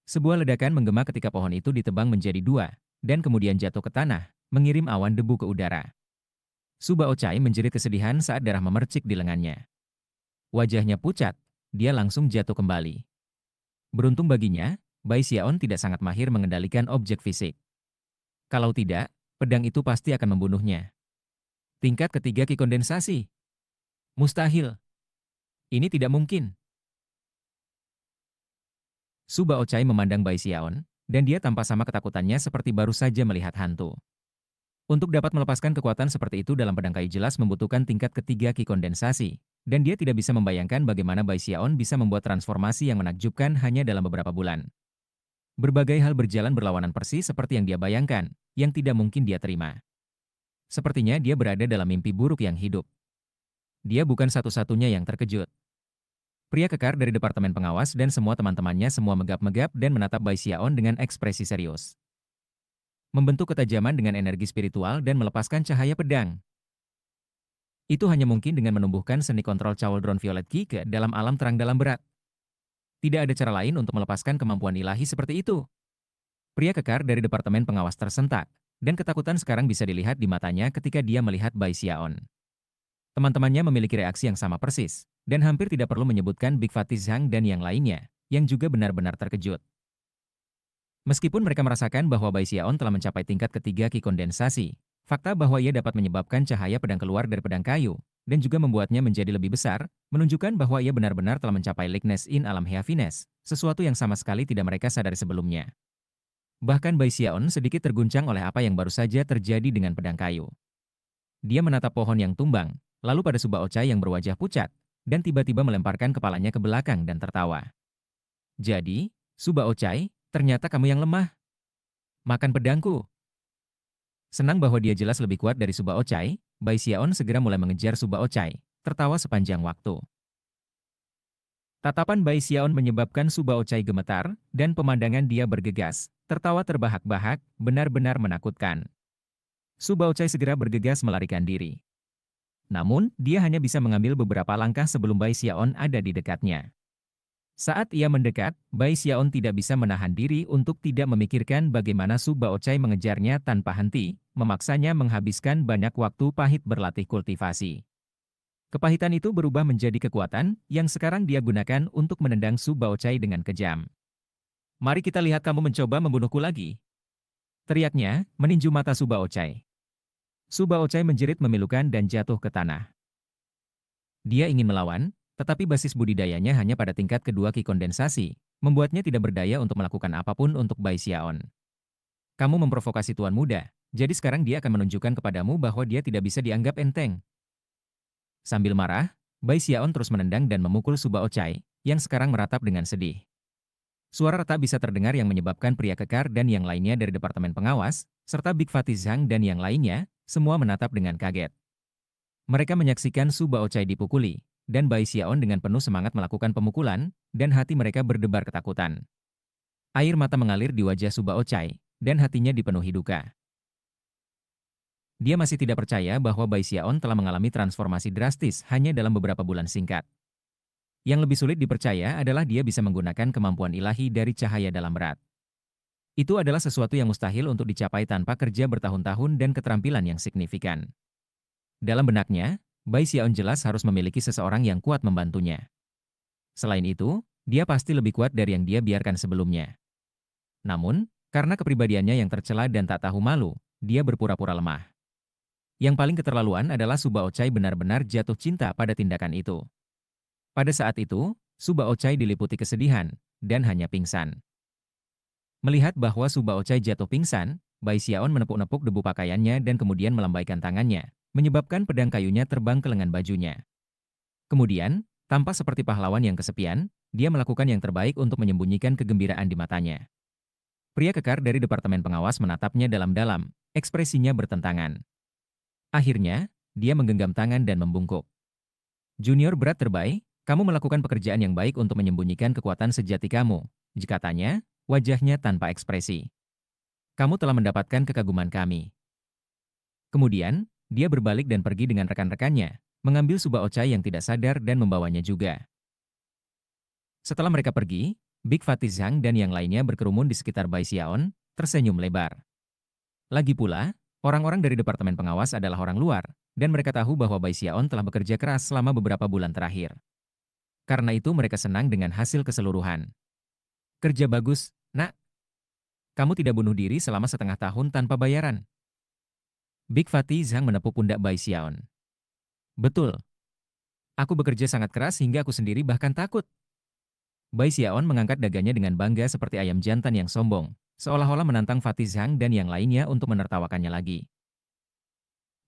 Speaker 1: Sebuah ledakan menggema ketika pohon itu ditebang menjadi dua, dan kemudian jatuh ke tanah, mengirim awan debu ke udara. Su Baochai menjerit kesedihan saat darah memercik di lengannya. Wajahnya pucat, dia langsung jatuh kembali. Beruntung baginya, Bai Xiaon tidak sangat mahir mengendalikan objek fisik. Kalau tidak, pedang itu pasti akan membunuhnya. Tingkat ketiga Ki kondensasi. Mustahil. Ini tidak mungkin. Su Baochai memandang Bai Xiaon, dan dia tampak sama ketakutannya seperti baru saja melihat hantu. Untuk dapat melepaskan kekuatan seperti itu dalam pedang kayu jelas membutuhkan tingkat ketiga Ki kondensasi, dan dia tidak bisa membayangkan bagaimana Bai Xiaon bisa membuat transformasi yang menakjubkan hanya dalam beberapa bulan. Berbagai hal berjalan berlawanan persis seperti yang dia bayangkan, yang tidak mungkin dia terima. Sepertinya dia berada dalam mimpi buruk yang hidup. Dia bukan satu-satunya yang terkejut. Pria kekar dari departemen pengawas dan semua teman-temannya semua megap-megap dan menatap Bai Xiaon dengan ekspresi serius. Membentuk ketajaman dengan energi spiritual dan melepaskan cahaya pedang. Itu hanya mungkin dengan menumbuhkan seni kontrol Cauldron Violet Ki ke dalam alam terang dalam berat. Tidak ada cara lain untuk melepaskan kemampuan ilahi seperti itu. Pria kekar dari departemen pengawas tersentak, dan ketakutan sekarang bisa dilihat di matanya ketika dia melihat Bai Xiaon. Teman-temannya memiliki reaksi yang sama persis, dan hampir tidak perlu menyebutkan Big Fatih Zhang dan yang lainnya, yang juga benar-benar terkejut. Meskipun mereka merasakan bahwa Bai Xiaon telah mencapai tingkat ketiga Ki kondensasi, fakta bahwa ia dapat menyebabkan cahaya pedang keluar dari pedang kayu, dan juga membuatnya menjadi lebih besar, menunjukkan bahwa ia benar-benar telah mencapai likeness in alam heaviness, sesuatu yang sama sekali tidak mereka sadari sebelumnya. Bahkan Bai Xiaon sedikit terguncang oleh apa yang baru saja terjadi dengan pedang kayu. Dia menatap pohon yang tumbang, lalu pada Su Baochai yang berwajah pucat, dan tiba-tiba melemparkan kepalanya ke belakang dan tertawa. Jadi, Su Baochai, ternyata kamu yang lemah. Makan pedangku. Senang bahwa dia jelas lebih kuat dari Su Baochai, Bai Xiaon segera mulai mengejar Su Baochai, tertawa sepanjang waktu. Tatapan Bai Xiaon menyebabkan Su Baochai gemetar, dan pemandangan dia bergegas, tertawa terbahak-bahak, benar-benar menakutkan. Su Baochai segera bergegas melarikan diri. Namun, dia hanya bisa mengambil beberapa langkah sebelum Bai Xiaon ada di dekatnya. Saat ia mendekat, Bai Xiaon tidak bisa menahan diri untuk tidak memikirkan bagaimana Su Baochai mengejarnya tanpa henti, memaksanya menghabiskan banyak waktu pahit berlatih kultivasi. Kepahitan itu berubah menjadi kekuatan yang sekarang dia gunakan untuk menendang Su Baochai dengan kejam. Mari kita lihat kamu mencoba membunuhku lagi. Teriaknya, meninju mata Su Baochai. Su Baochai menjerit memilukan dan jatuh ke tanah. Dia ingin melawan, tetapi basis budidayanya hanya pada tingkat kedua Ki kondensasi, membuatnya tidak berdaya untuk melakukan apapun untuk Bai Xiaon. Kamu memprovokasi tuan muda, jadi sekarang dia akan menunjukkan kepadamu bahwa dia tidak bisa dianggap enteng. Sambil marah, Bai Xiaon terus menendang dan memukul Su Baochai, yang sekarang meratap dengan sedih. Suara retak bisa terdengar yang menyebabkan pria kekar dan yang lainnya dari departemen pengawas, serta Big Fatih Zhang dan yang lainnya, semua menatap dengan kaget. Mereka menyaksikan Su Baochai dipukuli, dan Bai Xiaon dengan penuh semangat melakukan pemukulan, dan hati mereka berdebar ketakutan. Air mata mengalir di wajah Su Baochai, dan hatinya dipenuhi duka. Dia masih tidak percaya bahwa Bai Xiaon telah mengalami transformasi drastis hanya dalam beberapa bulan singkat. Yang lebih sulit dipercaya adalah dia bisa menggunakan kemampuan ilahi dari cahaya dalam berat. Itu adalah sesuatu yang mustahil untuk dicapai tanpa kerja bertahun-tahun dan keterampilan yang signifikan. Dalam benaknya, Bai Xiaon jelas harus memiliki seseorang yang kuat membantunya. Selain itu, dia pasti lebih kuat dari yang dia biarkan sebelumnya. Namun, karena kepribadiannya yang tercela dan tak tahu malu, dia berpura-pura lemah. Yang paling keterlaluan adalah Su Baochai benar-benar jatuh cinta pada tindakan itu. Pada saat itu, Su Baochai diliputi kesedihan, dan hanya pingsan. Melihat bahwa Su Baochai jatuh pingsan, Bai Xiaon menepuk-nepuk debu pakaiannya dan kemudian melambaikan tangannya, menyebabkan pedang kayunya terbang ke lengan bajunya. Kemudian, tampak seperti pahlawan yang kesepian, dia melakukan yang terbaik untuk menyembunyikan kegembiraan di matanya. Pria kekar dari departemen pengawas menatapnya dalam-dalam, ekspresinya bertentangan. Akhirnya, dia menggenggam tangan dan membungkuk. Junior berat terbaik, kamu melakukan pekerjaan yang baik untuk menyembunyikan kekuatan sejati kamu, katanya, wajahnya tanpa ekspresi. Kamu telah mendapatkan kekaguman kami. Kemudian, dia berbalik dan pergi dengan rekan-rekannya, mengambil Su Baochai yang tidak sadar dan membawanya juga. Setelah mereka pergi, Big Fatih Zhang dan yang lainnya berkerumun di sekitar Bai Xiaon, tersenyum lebar. Lagi pula, orang-orang dari departemen pengawas adalah orang luar, dan mereka tahu bahwa Bai Xiaon telah bekerja keras selama beberapa bulan terakhir. Karena itu mereka senang dengan hasil keseluruhan. Kerja bagus, Nak, kamu tidak bunuh diri selama setengah tahun tanpa bayaran. Big Fatty Zhang menepuk pundak Bai Xiaon. Betul. Aku bekerja sangat keras hingga aku sendiri bahkan takut. Bai Xiaon mengangkat daganya dengan bangga seperti ayam jantan yang sombong, seolah-olah menantang Fatty Zhang dan yang lainnya untuk menertawakannya lagi.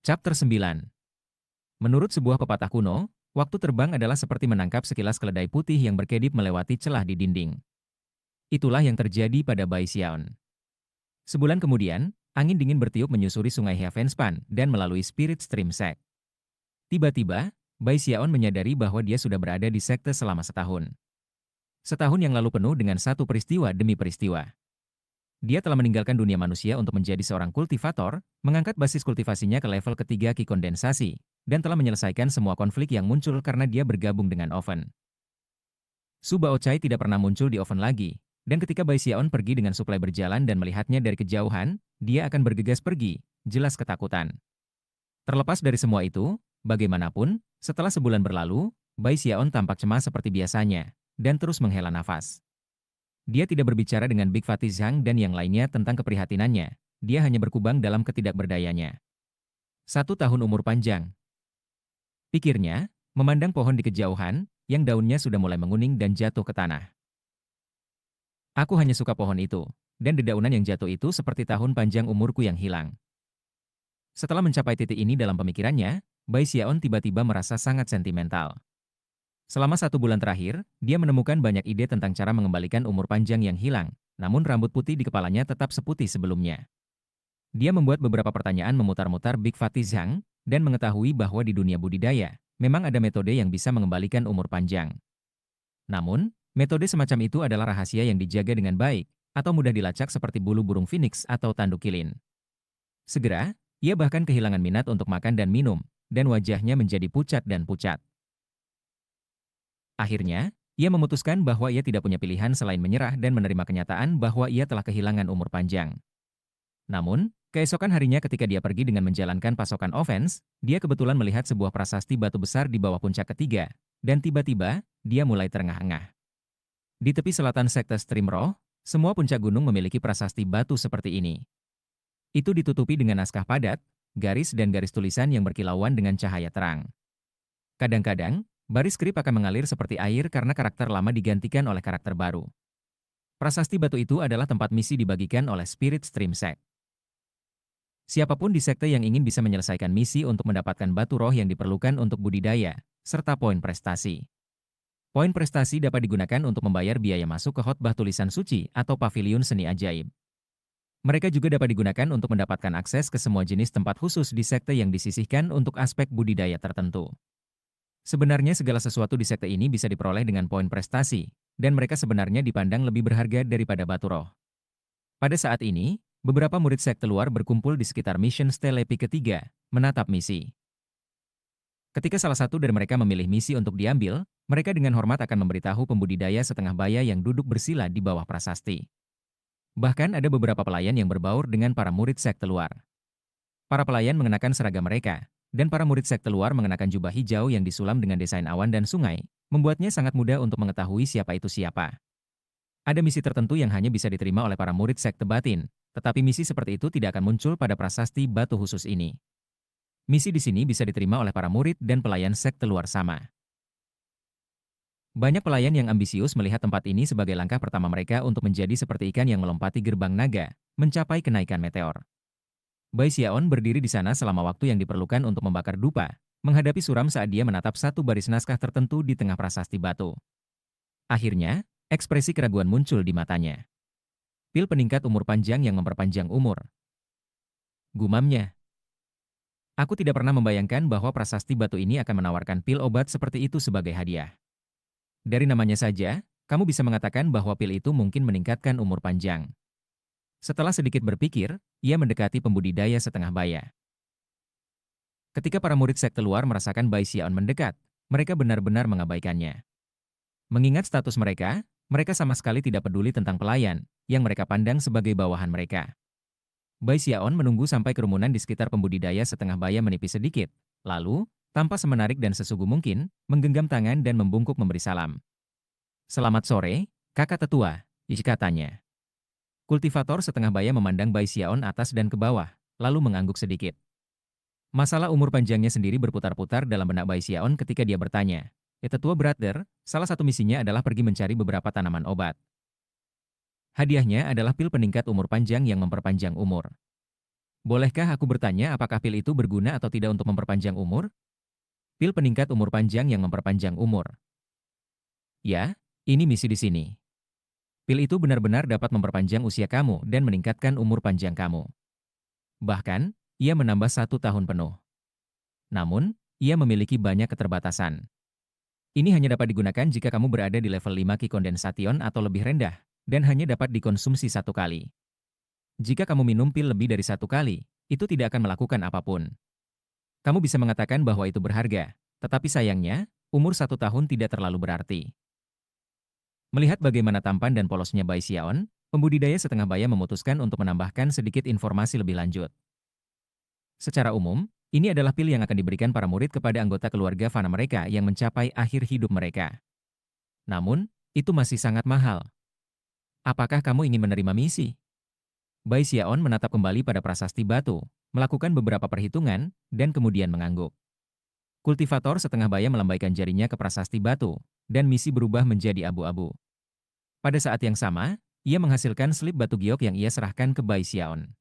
Speaker 1: Chapter 9. Menurut sebuah pepatah kuno, waktu terbang adalah seperti menangkap sekilas keledai putih yang berkedip melewati celah di dinding. Itulah yang terjadi pada Bai Xiaon. Sebulan kemudian, angin dingin bertiup menyusuri sungai Heavenspan dan melalui Spirit Stream Sect. Tiba-tiba, Bai Xiaon menyadari bahwa dia sudah berada di sekte selama setahun. Setahun yang lalu penuh dengan satu peristiwa demi peristiwa. Dia telah meninggalkan dunia manusia untuk menjadi seorang kultivator, mengangkat basis kultivasinya ke level ketiga Qi kondensasi, dan telah menyelesaikan semua konflik yang muncul karena dia bergabung dengan Oven. Su Baochai tidak pernah muncul di Oven lagi, dan ketika Bai Xiaon pergi dengan suplai berjalan dan melihatnya dari kejauhan, dia akan bergegas pergi, jelas ketakutan. Terlepas dari semua itu, bagaimanapun, setelah sebulan berlalu, Bai Xiaon tampak cemas seperti biasanya, dan terus menghela nafas. Dia tidak berbicara dengan Big Fatty Zhang dan yang lainnya tentang keprihatinannya, dia hanya berkubang dalam ketidakberdayanya. 1 tahun umur panjang. Pikirnya, memandang pohon di kejauhan, yang daunnya sudah mulai menguning dan jatuh ke tanah. Aku hanya suka pohon itu, dan dedaunan yang jatuh itu seperti tahun panjang umurku yang hilang. Setelah mencapai titik ini dalam pemikirannya, Bai Xiaon tiba-tiba merasa sangat sentimental. Selama 1 bulan terakhir, dia menemukan banyak ide tentang cara mengembalikan umur panjang yang hilang, namun rambut putih di kepalanya tetap seputih sebelumnya. Dia membuat beberapa pertanyaan memutar-mutar Big Fatty Zhang, dan mengetahui bahwa di dunia budidaya, memang ada metode yang bisa mengembalikan umur panjang. Namun, metode semacam itu adalah rahasia yang dijaga dengan baik, atau mudah dilacak seperti bulu burung phoenix atau tanduk kilin. Segera, ia bahkan kehilangan minat untuk makan dan minum, dan wajahnya menjadi pucat dan pucat. Akhirnya, ia memutuskan bahwa ia tidak punya pilihan selain menyerah dan menerima kenyataan bahwa ia telah kehilangan umur panjang. Namun, keesokan harinya ketika dia pergi dengan menjalankan pasokan offense, dia kebetulan melihat sebuah prasasti batu besar di bawah puncak ketiga, dan tiba-tiba, dia mulai terengah-engah. Di tepi selatan sekte Stream Roh, semua puncak gunung memiliki prasasti batu seperti ini. Itu ditutupi dengan naskah padat, garis dan garis tulisan yang berkilauan dengan cahaya terang. Kadang-kadang, baris skrip akan mengalir seperti air karena karakter lama digantikan oleh karakter baru. Prasasti batu itu adalah tempat misi dibagikan oleh Spirit Stream Sect. Siapapun di sekte yang ingin bisa menyelesaikan misi untuk mendapatkan batu roh yang diperlukan untuk budidaya, serta poin prestasi. Poin prestasi dapat digunakan untuk membayar biaya masuk ke khotbah tulisan suci atau paviliun seni ajaib. Mereka juga dapat digunakan untuk mendapatkan akses ke semua jenis tempat khusus di sekte yang disisihkan untuk aspek budidaya tertentu. Sebenarnya segala sesuatu di sekte ini bisa diperoleh dengan poin prestasi, dan mereka sebenarnya dipandang lebih berharga daripada batu roh. Pada saat ini, beberapa murid sekte luar berkumpul di sekitar Mission Stelepi ketiga, menatap misi. Ketika salah satu dari mereka memilih misi untuk diambil, mereka dengan hormat akan memberitahu pembudidaya setengah baya yang duduk bersila di bawah prasasti. Bahkan ada beberapa pelayan yang berbaur dengan para murid sekte luar. Para pelayan mengenakan seragam mereka, dan para murid sekte luar mengenakan jubah hijau yang disulam dengan desain awan dan sungai, membuatnya sangat mudah untuk mengetahui siapa itu siapa. Ada misi tertentu yang hanya bisa diterima oleh para murid sekte batin, tetapi misi seperti itu tidak akan muncul pada prasasti batu khusus ini. Misi di sini bisa diterima oleh para murid dan pelayan sekte luar sama. Banyak pelayan yang ambisius melihat tempat ini sebagai langkah pertama mereka untuk menjadi seperti ikan yang melompati gerbang naga, mencapai kenaikan meteor. Bai Xiaon berdiri di sana selama waktu yang diperlukan untuk membakar dupa, menghadapi suram saat dia menatap satu baris naskah tertentu di tengah prasasti batu. Akhirnya, ekspresi keraguan muncul di matanya. Pil peningkat umur panjang yang memperpanjang umur. Gumamnya. Aku tidak pernah membayangkan bahwa prasasti batu ini akan menawarkan pil obat seperti itu sebagai hadiah. Dari namanya saja, kamu bisa mengatakan bahwa pil itu mungkin meningkatkan umur panjang. Setelah sedikit berpikir, ia mendekati pembudidaya setengah baya. Ketika para murid sekte luar merasakan Bai Xiaon mendekat, mereka benar-benar mengabaikannya. Mengingat status mereka, mereka sama sekali tidak peduli tentang pelayan, yang mereka pandang sebagai bawahan mereka. Bai Xiaon menunggu sampai kerumunan di sekitar pembudidaya setengah baya menipis sedikit, lalu, tanpa semenarik dan sesugu mungkin, menggenggam tangan dan membungkuk memberi salam. Selamat sore, kakak tetua, katanya. Kultivator setengah baya memandang Bai Xiaon atas dan ke bawah, lalu mengangguk sedikit. Masalah umur panjangnya sendiri berputar-putar dalam benak Bai Xiaon ketika dia bertanya. Tetua brother, salah satu misinya adalah pergi mencari beberapa tanaman obat. Hadiahnya adalah pil peningkat umur panjang yang memperpanjang umur. Bolehkah aku bertanya apakah pil itu berguna atau tidak untuk memperpanjang umur? Pil peningkat umur panjang yang memperpanjang umur. Ya, ini misi di sini. Pil itu benar-benar dapat memperpanjang usia kamu dan meningkatkan umur panjang kamu. Bahkan, ia menambah 1 tahun penuh. Namun, ia memiliki banyak keterbatasan. Ini hanya dapat digunakan jika kamu berada di level 5 Ki Kondensation atau lebih rendah, dan hanya dapat dikonsumsi 1 kali. Jika kamu minum pil lebih dari 1 kali, itu tidak akan melakukan apapun. Kamu bisa mengatakan bahwa itu berharga, tetapi sayangnya, umur 1 tahun tidak terlalu berarti. Melihat bagaimana tampan dan polosnya Bai Xiaon, pembudidaya setengah baya memutuskan untuk menambahkan sedikit informasi lebih lanjut. Secara umum, ini adalah pil yang akan diberikan para murid kepada anggota keluarga fana mereka yang mencapai akhir hidup mereka. Namun, itu masih sangat mahal. Apakah kamu ingin menerima misi? Bai Xiaon menatap kembali pada prasasti batu, melakukan beberapa perhitungan, dan kemudian mengangguk. Kultivator setengah baya melambaikan jarinya ke prasasti batu, dan misi berubah menjadi abu-abu. Pada saat yang sama, ia menghasilkan slip batu giok yang ia serahkan ke Bai Xiaon.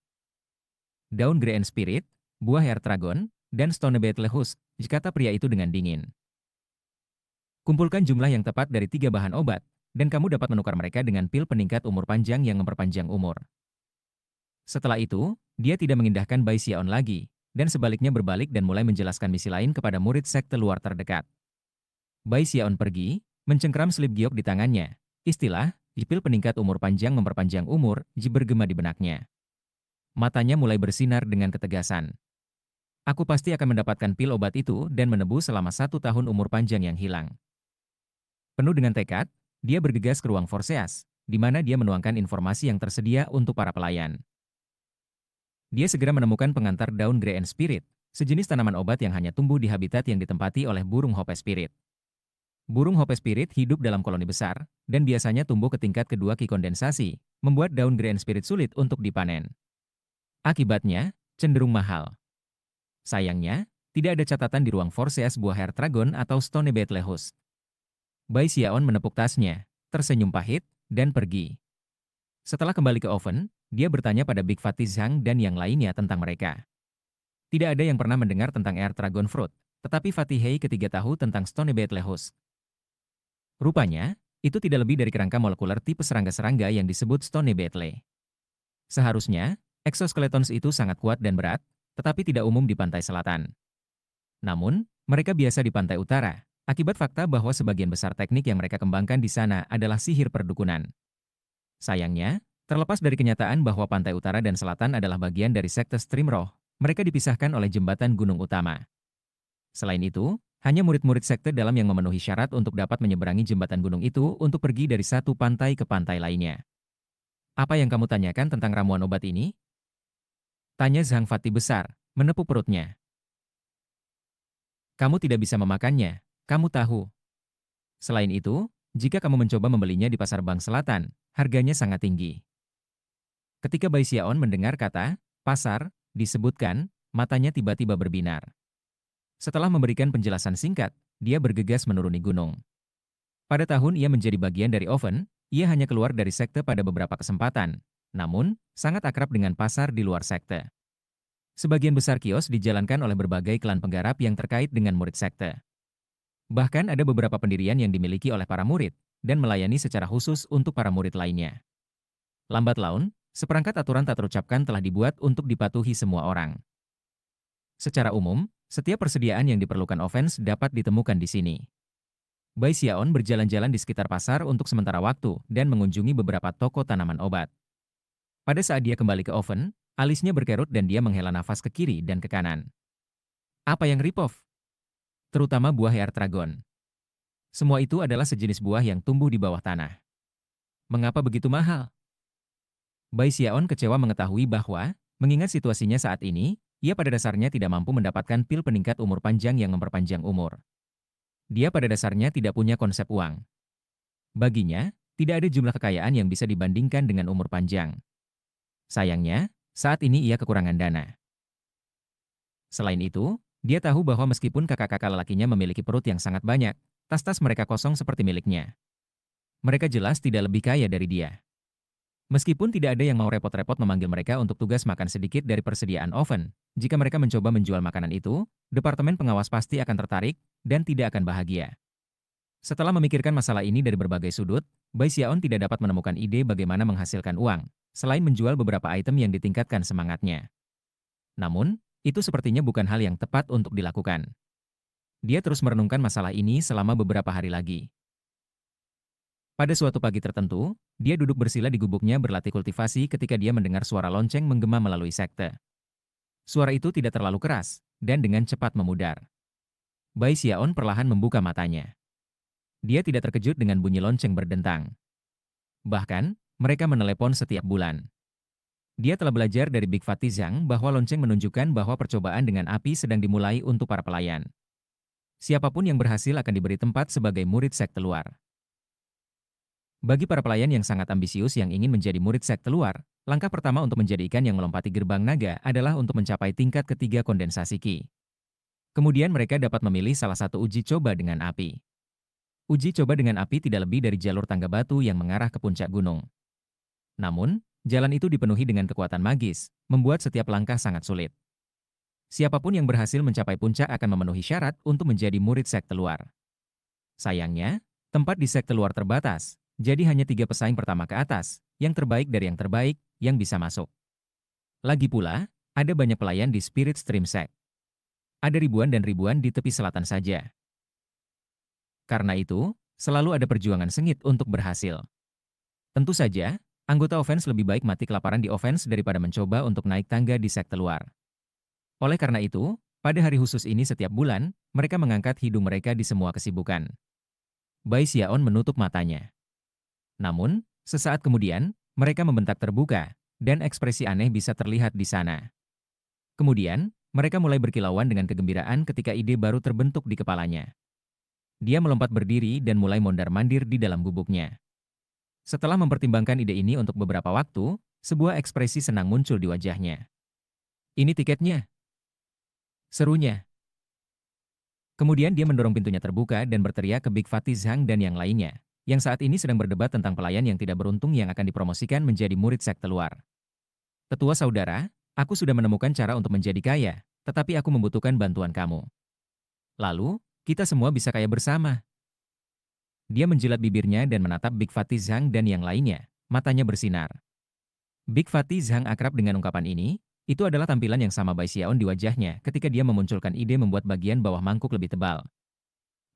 Speaker 1: Daun Grand Spirit, buah Air Dragon, dan Stone Battle Husk, kata pria itu dengan dingin. Kumpulkan jumlah yang tepat dari 3 bahan obat, dan kamu dapat menukar mereka dengan pil peningkat umur panjang yang memperpanjang umur. Setelah itu, dia tidak mengindahkan Bai Xiaon lagi, dan sebaliknya berbalik dan mulai menjelaskan misi lain kepada murid sekte luar terdekat. Bai Xiaon pergi, mencengkram slip giok di tangannya. Istilah, pil peningkat umur panjang memperpanjang umur, bergema di benaknya. Matanya mulai bersinar dengan ketegasan. Aku pasti akan mendapatkan pil obat itu dan menebus selama 1 tahun umur panjang yang hilang. Penuh dengan tekad, dia bergegas ke ruang Forseas, di mana dia menuangkan informasi yang tersedia untuk para pelayan. Dia segera menemukan pengantar daun Grand Spirit, sejenis tanaman obat yang hanya tumbuh di habitat yang ditempati oleh burung Hope Spirit. Burung Hope Spirit hidup dalam koloni besar, dan biasanya tumbuh ke tingkat kedua Ki Kondensasi, membuat daun Grand Spirit sulit untuk dipanen. Akibatnya, cenderung mahal. Sayangnya, tidak ada catatan di ruang Forseas buah Air Dragon atau Stone Battle Husk. Bai Xiaon menepuk tasnya, tersenyum pahit, dan pergi. Setelah kembali ke oven, dia bertanya pada Big Fatty Zhang dan yang lainnya tentang mereka. Tidak ada yang pernah mendengar tentang Air Dragon Fruit, tetapi Fatty Hei ketiga tahu tentang Stone Battle Husk. Rupanya, itu tidak lebih dari kerangka molekuler tipe serangga-serangga yang disebut Stone Battle. Seharusnya, exoskeletons itu sangat kuat dan berat, tetapi tidak umum di pantai selatan. Namun, mereka biasa di pantai utara, akibat fakta bahwa sebagian besar teknik yang mereka kembangkan di sana adalah sihir perdukunan. Sayangnya, terlepas dari kenyataan bahwa pantai utara dan selatan adalah bagian dari sekte Stream Roh, mereka dipisahkan oleh jembatan gunung utama. Selain itu, hanya murid-murid sekte dalam yang memenuhi syarat untuk dapat menyeberangi jembatan gunung itu untuk pergi dari satu pantai ke pantai lainnya. Apa yang kamu tanyakan tentang ramuan obat ini? Tanya Zhang Fati besar, menepuk perutnya. Kamu tidak bisa memakannya, kamu tahu. Selain itu, jika kamu mencoba membelinya di pasar Bank Selatan, harganya sangat tinggi. Ketika Bai Xiaon mendengar kata pasar disebutkan, matanya tiba-tiba berbinar. Setelah memberikan penjelasan singkat, dia bergegas menuruni gunung. Pada tahun ia menjadi bagian dari Oven, ia hanya keluar dari sekte pada beberapa kesempatan, namun sangat akrab dengan pasar di luar sekte. Sebagian besar kios dijalankan oleh berbagai klan penggarap yang terkait dengan murid sekte. Bahkan ada beberapa pendirian yang dimiliki oleh para murid, dan melayani secara khusus untuk para murid lainnya. Lambat laun, seperangkat aturan tak terucapkan telah dibuat untuk dipatuhi semua orang. Secara umum, setiap persediaan yang diperlukan offense dapat ditemukan di sini. Bai Xiaon berjalan-jalan di sekitar pasar untuk sementara waktu dan mengunjungi beberapa toko tanaman obat. Pada saat dia kembali ke oven, alisnya berkerut dan dia menghela nafas ke kiri dan ke kanan. Apa yang rip-off? Terutama buah Air Dragon. Semua itu adalah sejenis buah yang tumbuh di bawah tanah. Mengapa begitu mahal? Bai Xiaon kecewa mengetahui bahwa, mengingat situasinya saat ini, ia pada dasarnya tidak mampu mendapatkan pil peningkat umur panjang yang memperpanjang umur. Dia pada dasarnya tidak punya konsep uang. Baginya, tidak ada jumlah kekayaan yang bisa dibandingkan dengan umur panjang. Sayangnya, saat ini ia kekurangan dana. Selain itu, dia tahu bahwa meskipun kakak-kakak lelakinya memiliki perut yang sangat banyak, tas-tas mereka kosong seperti miliknya. Mereka jelas tidak lebih kaya dari dia. Meskipun tidak ada yang mau repot-repot memanggil mereka untuk tugas makan sedikit dari persediaan oven, jika mereka mencoba menjual makanan itu, departemen pengawas pasti akan tertarik dan tidak akan bahagia. Setelah memikirkan masalah ini dari berbagai sudut, Bai Xiaon tidak dapat menemukan ide bagaimana menghasilkan uang, selain menjual beberapa item yang ditingkatkan semangatnya. Namun, itu sepertinya bukan hal yang tepat untuk dilakukan. Dia terus merenungkan masalah ini selama beberapa hari lagi. Pada suatu pagi tertentu, dia duduk bersila di gubuknya berlatih kultivasi ketika dia mendengar suara lonceng menggema melalui sekte. Suara itu tidak terlalu keras, dan dengan cepat memudar. Bai Xiaon perlahan membuka matanya. Dia tidak terkejut dengan bunyi lonceng berdentang. Bahkan, mereka menelepon setiap bulan. Dia telah belajar dari Big Fatty Zhang bahwa lonceng menunjukkan bahwa percobaan dengan api sedang dimulai untuk para pelayan. Siapapun yang berhasil akan diberi tempat sebagai murid sekte luar. Bagi para pelayan yang sangat ambisius yang ingin menjadi murid sekte luar, langkah pertama untuk menjadi ikan yang melompati gerbang naga adalah untuk mencapai tingkat ketiga kondensasi Qi. Kemudian mereka dapat memilih salah satu uji coba dengan api. Uji coba dengan api tidak lebih dari jalur tangga batu yang mengarah ke puncak gunung. Namun, jalan itu dipenuhi dengan kekuatan magis, membuat setiap langkah sangat sulit. Siapapun yang berhasil mencapai puncak akan memenuhi syarat untuk menjadi murid sekte luar. Sayangnya, tempat di sekte luar terbatas, jadi hanya 3 pesaing pertama ke atas, yang terbaik dari yang terbaik, yang bisa masuk. Lagi pula, ada banyak pelayan di Spirit Stream Sect. Ada ribuan dan ribuan di tepi selatan saja. Karena itu, selalu ada perjuangan sengit untuk berhasil. Tentu saja, anggota offense lebih baik mati kelaparan di offense daripada mencoba untuk naik tangga di sekte luar. Oleh karena itu, pada hari khusus ini setiap bulan, mereka mengangkat hidung mereka di semua kesibukan. Bai Xiaon menutup matanya. Namun, sesaat kemudian, mereka membentak terbuka, dan ekspresi aneh bisa terlihat di sana. Kemudian, mereka mulai berkilauan dengan kegembiraan ketika ide baru terbentuk di kepalanya. Dia melompat berdiri dan mulai mondar-mandir di dalam gubuknya. Setelah mempertimbangkan ide ini untuk beberapa waktu, sebuah ekspresi senang muncul di wajahnya. Ini tiketnya, serunya. Kemudian dia mendorong pintunya terbuka dan berteriak ke Big Fatty Zhang dan yang lainnya, yang saat ini sedang berdebat tentang pelayan yang tidak beruntung yang akan dipromosikan menjadi murid sekte luar. Tetua saudara, aku sudah menemukan cara untuk menjadi kaya, tetapi aku membutuhkan bantuan kamu. Lalu, kita semua bisa kaya bersama. Dia menjilat bibirnya dan menatap Big Fatty Zhang dan yang lainnya, matanya bersinar. Big Fatty Zhang akrab dengan ungkapan ini, itu adalah tampilan yang sama Bai Xiaon di wajahnya ketika dia memunculkan ide membuat bagian bawah mangkuk lebih tebal.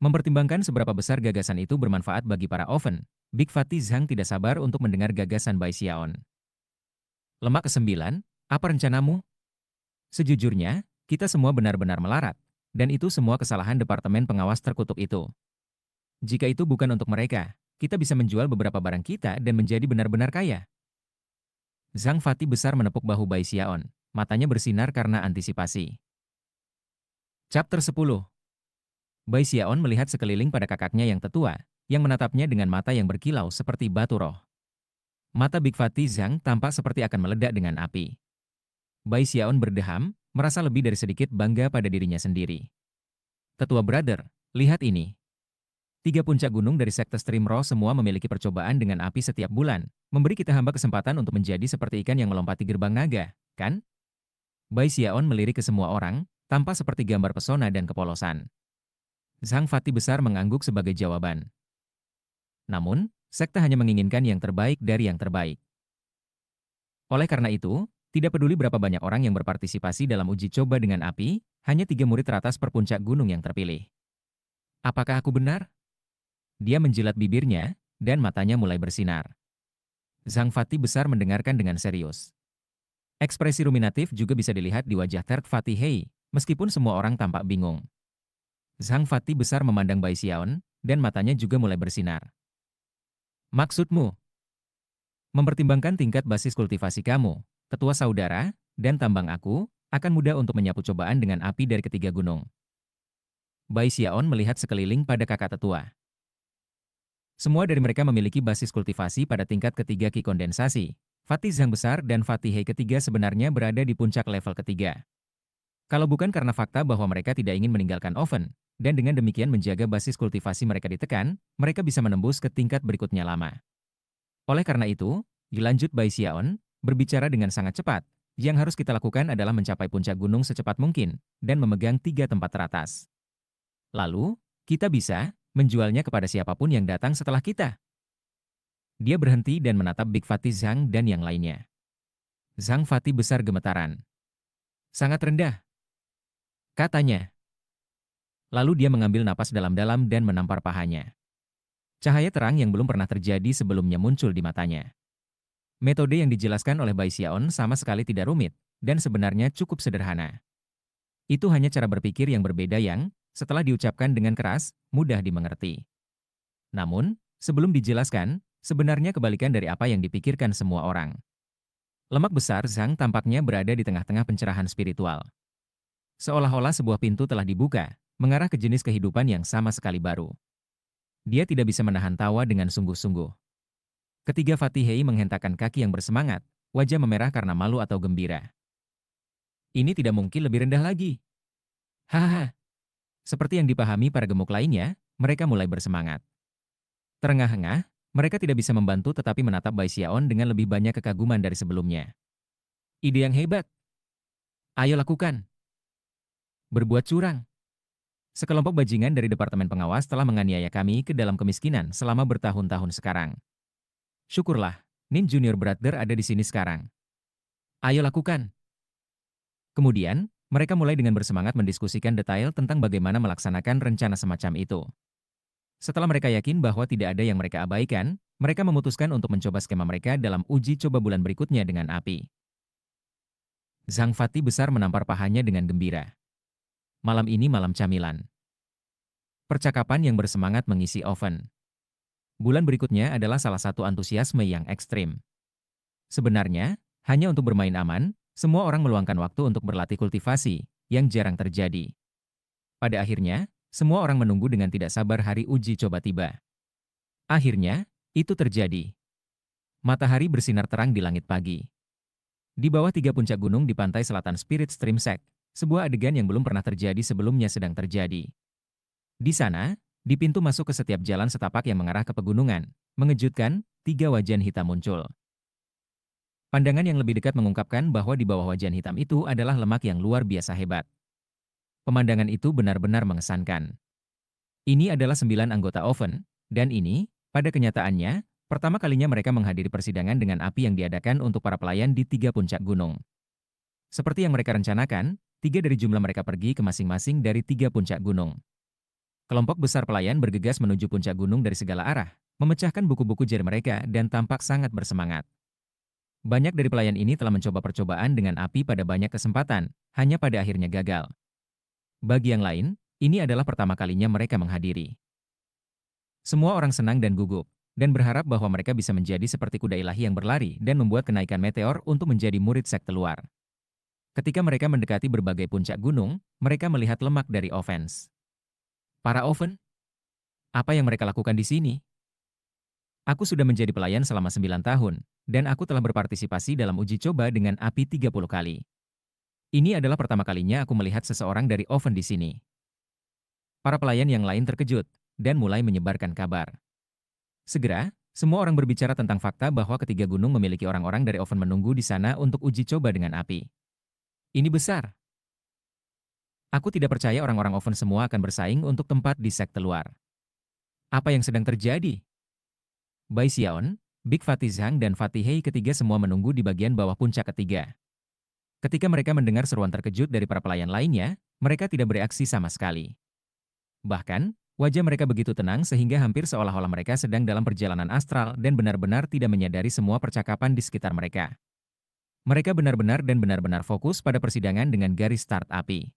Speaker 1: Mempertimbangkan seberapa besar gagasan itu bermanfaat bagi para oven, Big Fatty Zhang tidak sabar untuk mendengar gagasan Bai Xiaon. Lemak ke-9, apa rencanamu? Sejujurnya, kita semua benar-benar melarat, dan itu semua kesalahan departemen pengawas terkutuk itu. Jika itu bukan untuk mereka, kita bisa menjual beberapa barang kita dan menjadi benar-benar kaya. Zhang Fati besar menepuk bahu Bai Xiaon, matanya bersinar karena antisipasi. Chapter 10. Bai Xiaon melihat sekeliling pada kakaknya yang tetua, yang menatapnya dengan mata yang berkilau seperti batu roh. Mata Big Fatty Zhang tampak seperti akan meledak dengan api. Bai Xiaon berdeham, merasa lebih dari sedikit bangga pada dirinya sendiri. Tetua brother, lihat ini. 3 puncak gunung dari sekte Stream Roh semua memiliki percobaan dengan api setiap bulan, memberi kita hamba kesempatan untuk menjadi seperti ikan yang melompati gerbang naga, kan? Bai Xiaon melirik ke semua orang, tampak seperti gambar pesona dan kepolosan. Zhang Fati besar mengangguk sebagai jawaban. Namun, sekte hanya menginginkan yang terbaik dari yang terbaik. Oleh karena itu, tidak peduli berapa banyak orang yang berpartisipasi dalam uji coba dengan api, hanya 3 murid teratas per puncak gunung yang terpilih. Apakah aku benar? Dia menjilat bibirnya, dan matanya mulai bersinar. Zhang Fati besar mendengarkan dengan serius. Ekspresi ruminatif juga bisa dilihat di wajah Terk Fati Hei, meskipun semua orang tampak bingung. Zhang Fati besar memandang Bai Xiaon, dan matanya juga mulai bersinar. Maksudmu? Mempertimbangkan tingkat basis kultivasi kamu, tetua saudara, dan tambang aku, akan mudah untuk menyapu cobaan dengan api dari ketiga gunung. Bai Xiaon melihat sekeliling pada kakak tetua. Semua dari mereka memiliki basis kultivasi pada tingkat ketiga Qi kondensasi. Fatih Zhang besar dan Fatih Hei ketiga sebenarnya berada di puncak level ketiga. Kalau bukan karena fakta bahwa mereka tidak ingin meninggalkan oven, dan dengan demikian menjaga basis kultivasi mereka ditekan, mereka bisa menembus ke tingkat berikutnya lama. Oleh karena itu, dilanjut Bai Xiaon, berbicara dengan sangat cepat, yang harus kita lakukan adalah mencapai puncak gunung secepat mungkin, dan memegang 3 tempat teratas. Lalu, kita bisa menjualnya kepada siapapun yang datang setelah kita. Dia berhenti dan menatap Big Fatih Zhang dan yang lainnya. Zhang Fatih besar gemetaran. Sangat rendah, katanya. Lalu dia mengambil napas dalam-dalam dan menampar pahanya. Cahaya terang yang belum pernah terjadi sebelumnya muncul di matanya. Metode yang dijelaskan oleh Bai Xiaon sama sekali tidak rumit, dan sebenarnya cukup sederhana. Itu hanya cara berpikir yang berbeda yang, setelah diucapkan dengan keras, mudah dimengerti. Namun, sebelum dijelaskan, sebenarnya kebalikan dari apa yang dipikirkan semua orang. Lemak besar Zhang tampaknya berada di tengah-tengah pencerahan spiritual. Seolah-olah sebuah pintu telah dibuka, mengarah ke jenis kehidupan yang sama sekali baru. Dia tidak bisa menahan tawa dengan sungguh-sungguh. Ketiga Fatih Hei menghentakkan kaki yang bersemangat, wajah memerah karena malu atau gembira. Ini tidak mungkin lebih rendah lagi. Hahaha. Seperti yang dipahami para gemuk lainnya, mereka mulai bersemangat. Terengah-engah, mereka tidak bisa membantu tetapi menatap Bai Xiaon dengan lebih banyak kekaguman dari sebelumnya. Ide yang hebat. Ayo lakukan. Berbuat curang. Sekelompok bajingan dari Departemen Pengawas telah menganiaya kami ke dalam kemiskinan selama bertahun-tahun sekarang. Syukurlah, Nin Junior Brother ada di sini sekarang. Ayo lakukan. Kemudian, mereka mulai dengan bersemangat mendiskusikan detail tentang bagaimana melaksanakan rencana semacam itu. Setelah mereka yakin bahwa tidak ada yang mereka abaikan, mereka memutuskan untuk mencoba skema mereka dalam uji coba bulan berikutnya dengan api. Zhang Fatih besar menampar pahanya dengan gembira. Malam ini malam camilan. Percakapan yang bersemangat mengisi oven. Bulan berikutnya adalah salah satu antusiasme yang ekstrim. Sebenarnya, hanya untuk bermain aman, semua orang meluangkan waktu untuk berlatih kultivasi, yang jarang terjadi. Pada akhirnya, semua orang menunggu dengan tidak sabar hari uji coba tiba. Akhirnya, itu terjadi. Matahari bersinar terang di langit pagi. Di bawah 3 puncak gunung di pantai selatan Spirit Stream Sect, sebuah adegan yang belum pernah terjadi sebelumnya sedang terjadi. Di sana, di pintu masuk ke setiap jalan setapak yang mengarah ke pegunungan, mengejutkan, 3 wajan hitam muncul. Pandangan yang lebih dekat mengungkapkan bahwa di bawah wajan hitam itu adalah lemak yang luar biasa hebat. Pemandangan itu benar-benar mengesankan. Ini adalah 9 anggota Oven, dan ini, pada kenyataannya, pertama kalinya mereka menghadiri persidangan dengan api yang diadakan untuk para pelayan di 3 puncak gunung. Seperti yang mereka rencanakan, 3 dari jumlah mereka pergi ke masing-masing dari 3 puncak gunung. Kelompok besar pelayan bergegas menuju puncak gunung dari segala arah, memecahkan buku-buku jari mereka dan tampak sangat bersemangat. Banyak dari pelayan ini telah mencoba percobaan dengan api pada banyak kesempatan, hanya pada akhirnya gagal. Bagi yang lain, ini adalah pertama kalinya mereka menghadiri. Semua orang senang dan gugup, dan berharap bahwa mereka bisa menjadi seperti kuda ilahi yang berlari dan membuat kenaikan meteor untuk menjadi murid sekte luar. Ketika mereka mendekati berbagai puncak gunung, mereka melihat lemak dari Ovens. Para Oven? Apa yang mereka lakukan di sini? Aku sudah menjadi pelayan selama 9 tahun, dan aku telah berpartisipasi dalam uji coba dengan api 30 kali. Ini adalah pertama kalinya aku melihat seseorang dari Oven di sini. Para pelayan yang lain terkejut, dan mulai menyebarkan kabar. Segera, semua orang berbicara tentang fakta bahwa ketiga gunung memiliki orang-orang dari Oven menunggu di sana untuk uji coba dengan api. Ini besar. Aku tidak percaya orang-orang Oven semua akan bersaing untuk tempat di sekte luar. Apa yang sedang terjadi? Bai Xiaon, Big Fatih Zhang dan Fatih Hei ketiga semua menunggu di bagian bawah puncak ketiga. Ketika mereka mendengar seruan terkejut dari para pelayan lainnya, mereka tidak bereaksi sama sekali. Bahkan, wajah mereka begitu tenang sehingga hampir seolah-olah mereka sedang dalam perjalanan astral dan benar-benar tidak menyadari semua percakapan di sekitar mereka. Mereka benar-benar fokus pada persidangan dengan garis start api.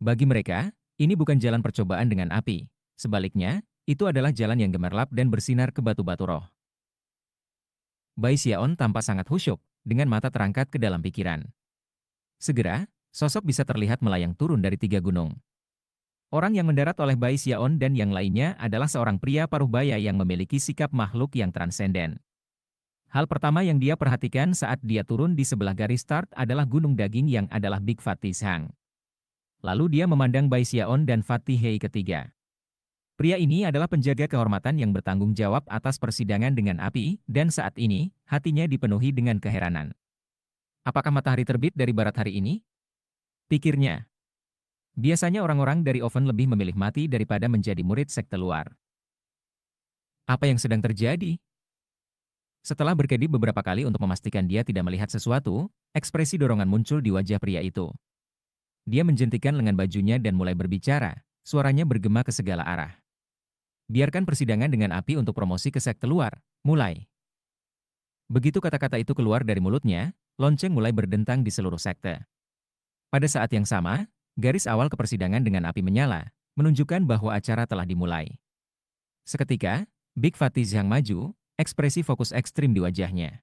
Speaker 1: Bagi mereka, ini bukan jalan percobaan dengan api. Sebaliknya, itu adalah jalan yang gemerlap dan bersinar ke batu-batu roh. Bai Xiaon tampak sangat khusyuk, dengan mata terangkat ke dalam pikiran. Segera, sosok bisa terlihat melayang turun dari 3 gunung. Orang yang mendarat oleh Bai Xiaon dan yang lainnya adalah seorang pria paruh baya yang memiliki sikap makhluk yang transenden. Hal pertama yang dia perhatikan saat dia turun di sebelah garis start adalah gunung daging yang adalah Big Fatty Zhang. Lalu dia memandang Bai Xiaon dan Fatih Hei ketiga. Pria ini adalah penjaga kehormatan yang bertanggung jawab atas persidangan dengan api, dan saat ini, hatinya dipenuhi dengan keheranan. Apakah matahari terbit dari barat hari ini? Pikirnya. Biasanya orang-orang dari Oven lebih memilih mati daripada menjadi murid sekte luar. Apa yang sedang terjadi? Setelah berkedip beberapa kali untuk memastikan dia tidak melihat sesuatu, ekspresi dorongan muncul di wajah pria itu. Dia menjentikan lengan bajunya dan mulai berbicara, suaranya bergema ke segala arah. Biarkan persidangan dengan api untuk promosi ke sekte luar, mulai. Begitu kata-kata itu keluar dari mulutnya, lonceng mulai berdentang di seluruh sekte. Pada saat yang sama, garis awal kepersidangan dengan api menyala, menunjukkan bahwa acara telah dimulai. Seketika, Big Fatih Zhang maju, ekspresi fokus ekstrim di wajahnya.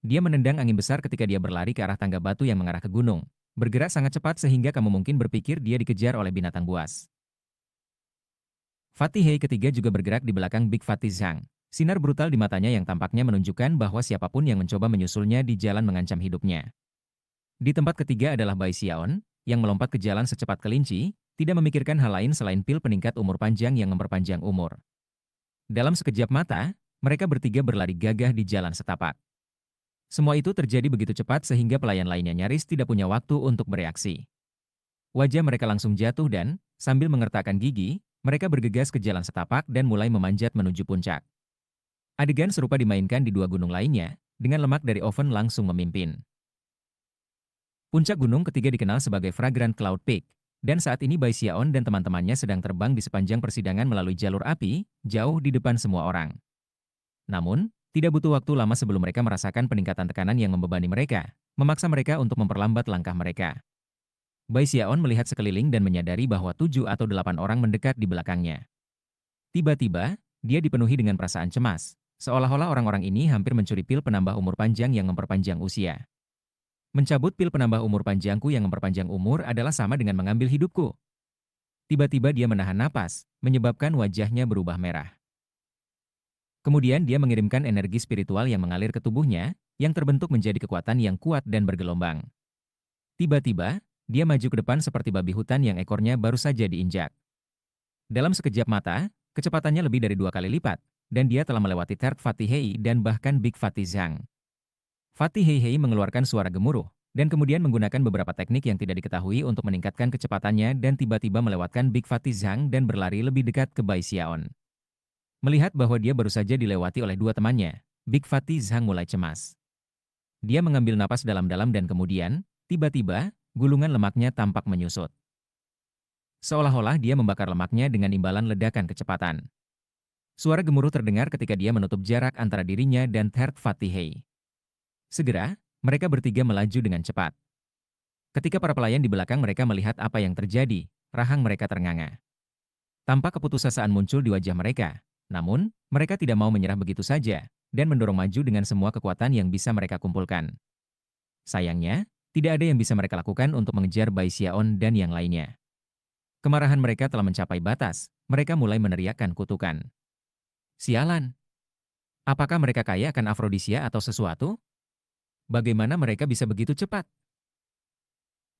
Speaker 1: Dia menendang angin besar ketika dia berlari ke arah tangga batu yang mengarah ke gunung, bergerak sangat cepat sehingga kamu mungkin berpikir dia dikejar oleh binatang buas. Fatih Hei ketiga juga bergerak di belakang Big Fatih Zhang. Sinar brutal di matanya yang tampaknya menunjukkan bahwa siapapun yang mencoba menyusulnya di jalan mengancam hidupnya. Di tempat ketiga adalah Bai Xiaon, yang melompat ke jalan secepat kelinci, tidak memikirkan hal lain selain pil peningkat umur panjang yang memperpanjang umur. Dalam sekejap mata, mereka bertiga berlari gagah di jalan setapak. Semua itu terjadi begitu cepat sehingga pelayan lainnya nyaris tidak punya waktu untuk bereaksi. Wajah mereka langsung jatuh dan, sambil mengertakkan gigi, mereka bergegas ke jalan setapak dan mulai memanjat menuju puncak. Adegan serupa dimainkan di dua gunung lainnya, dengan lemak dari Oven langsung memimpin. Puncak gunung ketiga dikenal sebagai Fragrant Cloud Peak, dan saat ini Bai Xiaon dan teman-temannya sedang terbang di sepanjang persidangan melalui jalur api, jauh di depan semua orang. Namun, tidak butuh waktu lama sebelum mereka merasakan peningkatan tekanan yang membebani mereka, memaksa mereka untuk memperlambat langkah mereka. Bai Xiaon melihat sekeliling dan menyadari bahwa 7 atau 8 orang mendekat di belakangnya. Tiba-tiba, dia dipenuhi dengan perasaan cemas, seolah-olah orang-orang ini hampir mencuri pil penambah umur panjang yang memperpanjang usia. Mencabut pil penambah umur panjangku yang memperpanjang umur adalah sama dengan mengambil hidupku. Tiba-tiba dia menahan napas, menyebabkan wajahnya berubah merah. Kemudian dia mengirimkan energi spiritual yang mengalir ke tubuhnya, yang terbentuk menjadi kekuatan yang kuat dan bergelombang. Tiba-tiba, dia maju ke depan seperti babi hutan yang ekornya baru saja diinjak. Dalam sekejap mata, kecepatannya lebih dari 2 kali lipat, dan dia telah melewati Third Fatih Hei dan bahkan Big Fatih Zhang. Fatih Hei mengeluarkan suara gemuruh, dan kemudian menggunakan beberapa teknik yang tidak diketahui untuk meningkatkan kecepatannya dan tiba-tiba melewatkan Big Fatih Zhang dan berlari lebih dekat ke Bai Xiaon. Melihat bahwa dia baru saja dilewati oleh dua temannya, Big Fatih Zhang mulai cemas. Dia mengambil napas dalam-dalam dan kemudian, tiba-tiba, gulungan lemaknya tampak menyusut. Seolah-olah dia membakar lemaknya dengan imbalan ledakan kecepatan. Suara gemuruh terdengar ketika dia menutup jarak antara dirinya dan Third Fatih Hei. Segera, mereka bertiga melaju dengan cepat. Ketika para pelayan di belakang mereka melihat apa yang terjadi, rahang mereka ternganga. Tampak keputusasaan muncul di wajah mereka. Namun, mereka tidak mau menyerah begitu saja, dan mendorong maju dengan semua kekuatan yang bisa mereka kumpulkan. Sayangnya, tidak ada yang bisa mereka lakukan untuk mengejar Bai Xiaon dan yang lainnya. Kemarahan mereka telah mencapai batas, mereka mulai meneriakkan kutukan. Sialan! Apakah mereka kaya akan afrodisia atau sesuatu? Bagaimana mereka bisa begitu cepat?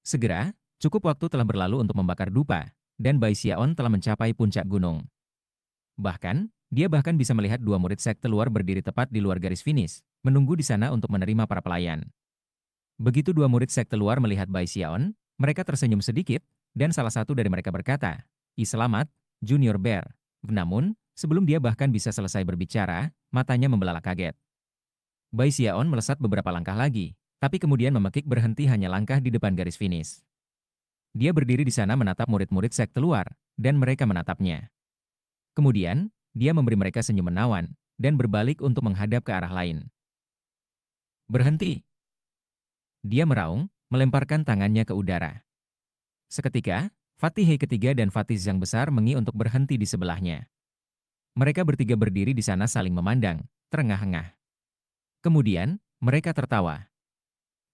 Speaker 1: Segera, cukup waktu telah berlalu untuk membakar dupa, dan Bai Xiaon telah mencapai puncak gunung. Bahkan, dia bahkan bisa melihat dua murid sekte luar berdiri tepat di luar garis finish, menunggu di sana untuk menerima para pelayan. Begitu dua murid sekte luar melihat Bai Xiaon, mereka tersenyum sedikit, dan salah satu dari mereka berkata, selamat, Junior Bear." Namun, sebelum dia bahkan bisa selesai berbicara, matanya membelalak kaget. Bai Xiaon melesat beberapa langkah lagi, tapi kemudian memekik berhenti hanya langkah di depan garis finish. Dia berdiri di sana menatap murid-murid sekte luar, dan mereka menatapnya. Kemudian, dia memberi mereka senyum menawan, dan berbalik untuk menghadap ke arah lain. "Berhenti!" Dia meraung, melemparkan tangannya ke udara. Seketika, Fatih Hei ketiga dan Fatih Zhang besar mengi untuk berhenti di sebelahnya. Mereka bertiga berdiri di sana saling memandang, terengah-engah. Kemudian, mereka tertawa.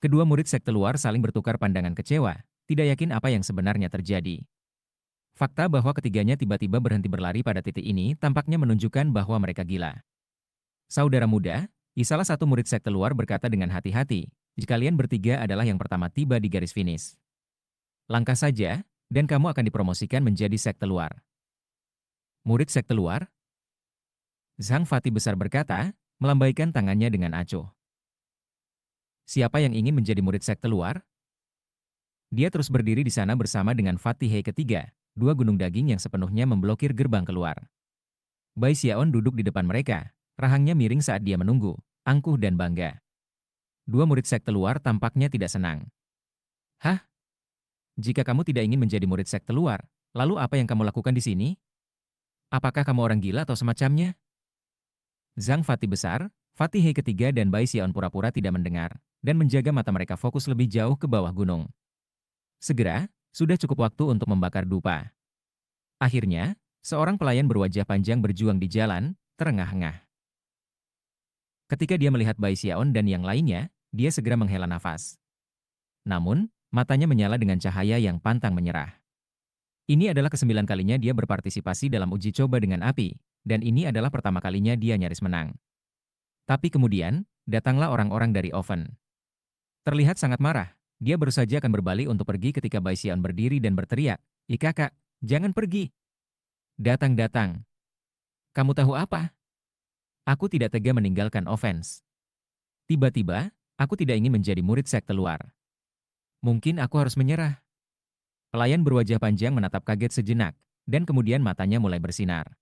Speaker 1: Kedua murid sekte luar saling bertukar pandangan kecewa, tidak yakin apa yang sebenarnya terjadi. Fakta bahwa ketiganya tiba-tiba berhenti berlari pada titik ini tampaknya menunjukkan bahwa mereka gila. "Saudara muda, Salah satu murid sekte luar berkata dengan hati-hati, kalian bertiga adalah yang pertama tiba di garis finish. Langkah saja, dan kamu akan dipromosikan menjadi sekte luar. Murid sekte luar? Zhang Fati besar berkata, melambaikan tangannya dengan acuh. Siapa yang ingin menjadi murid sekte luar? Dia terus berdiri di sana bersama dengan Fatih He ketiga, dua gunung daging yang sepenuhnya memblokir gerbang keluar. Bai Xiaon duduk di depan mereka, rahangnya miring saat dia menunggu, angkuh dan bangga. Dua murid sekte luar tampaknya tidak senang. Hah? Jika kamu tidak ingin menjadi murid sekte luar, lalu apa yang kamu lakukan di sini? Apakah kamu orang gila atau semacamnya? Zhang Fati besar, Fatih He ketiga dan Bai Xiaon pura-pura tidak mendengar, dan menjaga mata mereka fokus lebih jauh ke bawah gunung. Segera, sudah cukup waktu untuk membakar dupa. Akhirnya, seorang pelayan berwajah panjang berjuang di jalan, terengah-engah. Ketika dia melihat Bai Xiaon dan yang lainnya, dia segera menghela nafas. Namun, matanya menyala dengan cahaya yang pantang menyerah. Ini adalah kesembilan kalinya dia berpartisipasi dalam uji coba dengan api, dan ini adalah pertama kalinya dia nyaris menang. Tapi kemudian, datanglah orang-orang dari oven. Terlihat sangat marah, dia baru saja akan berbalik untuk pergi ketika Bai Xiaon berdiri dan berteriak, kakak, jangan pergi. Datang-datang. Kamu tahu apa? Aku tidak tega meninggalkan offense. Tiba-tiba, aku tidak ingin menjadi murid sekte luar. Mungkin aku harus menyerah. Pelayan berwajah panjang menatap kaget sejenak, dan kemudian matanya mulai bersinar.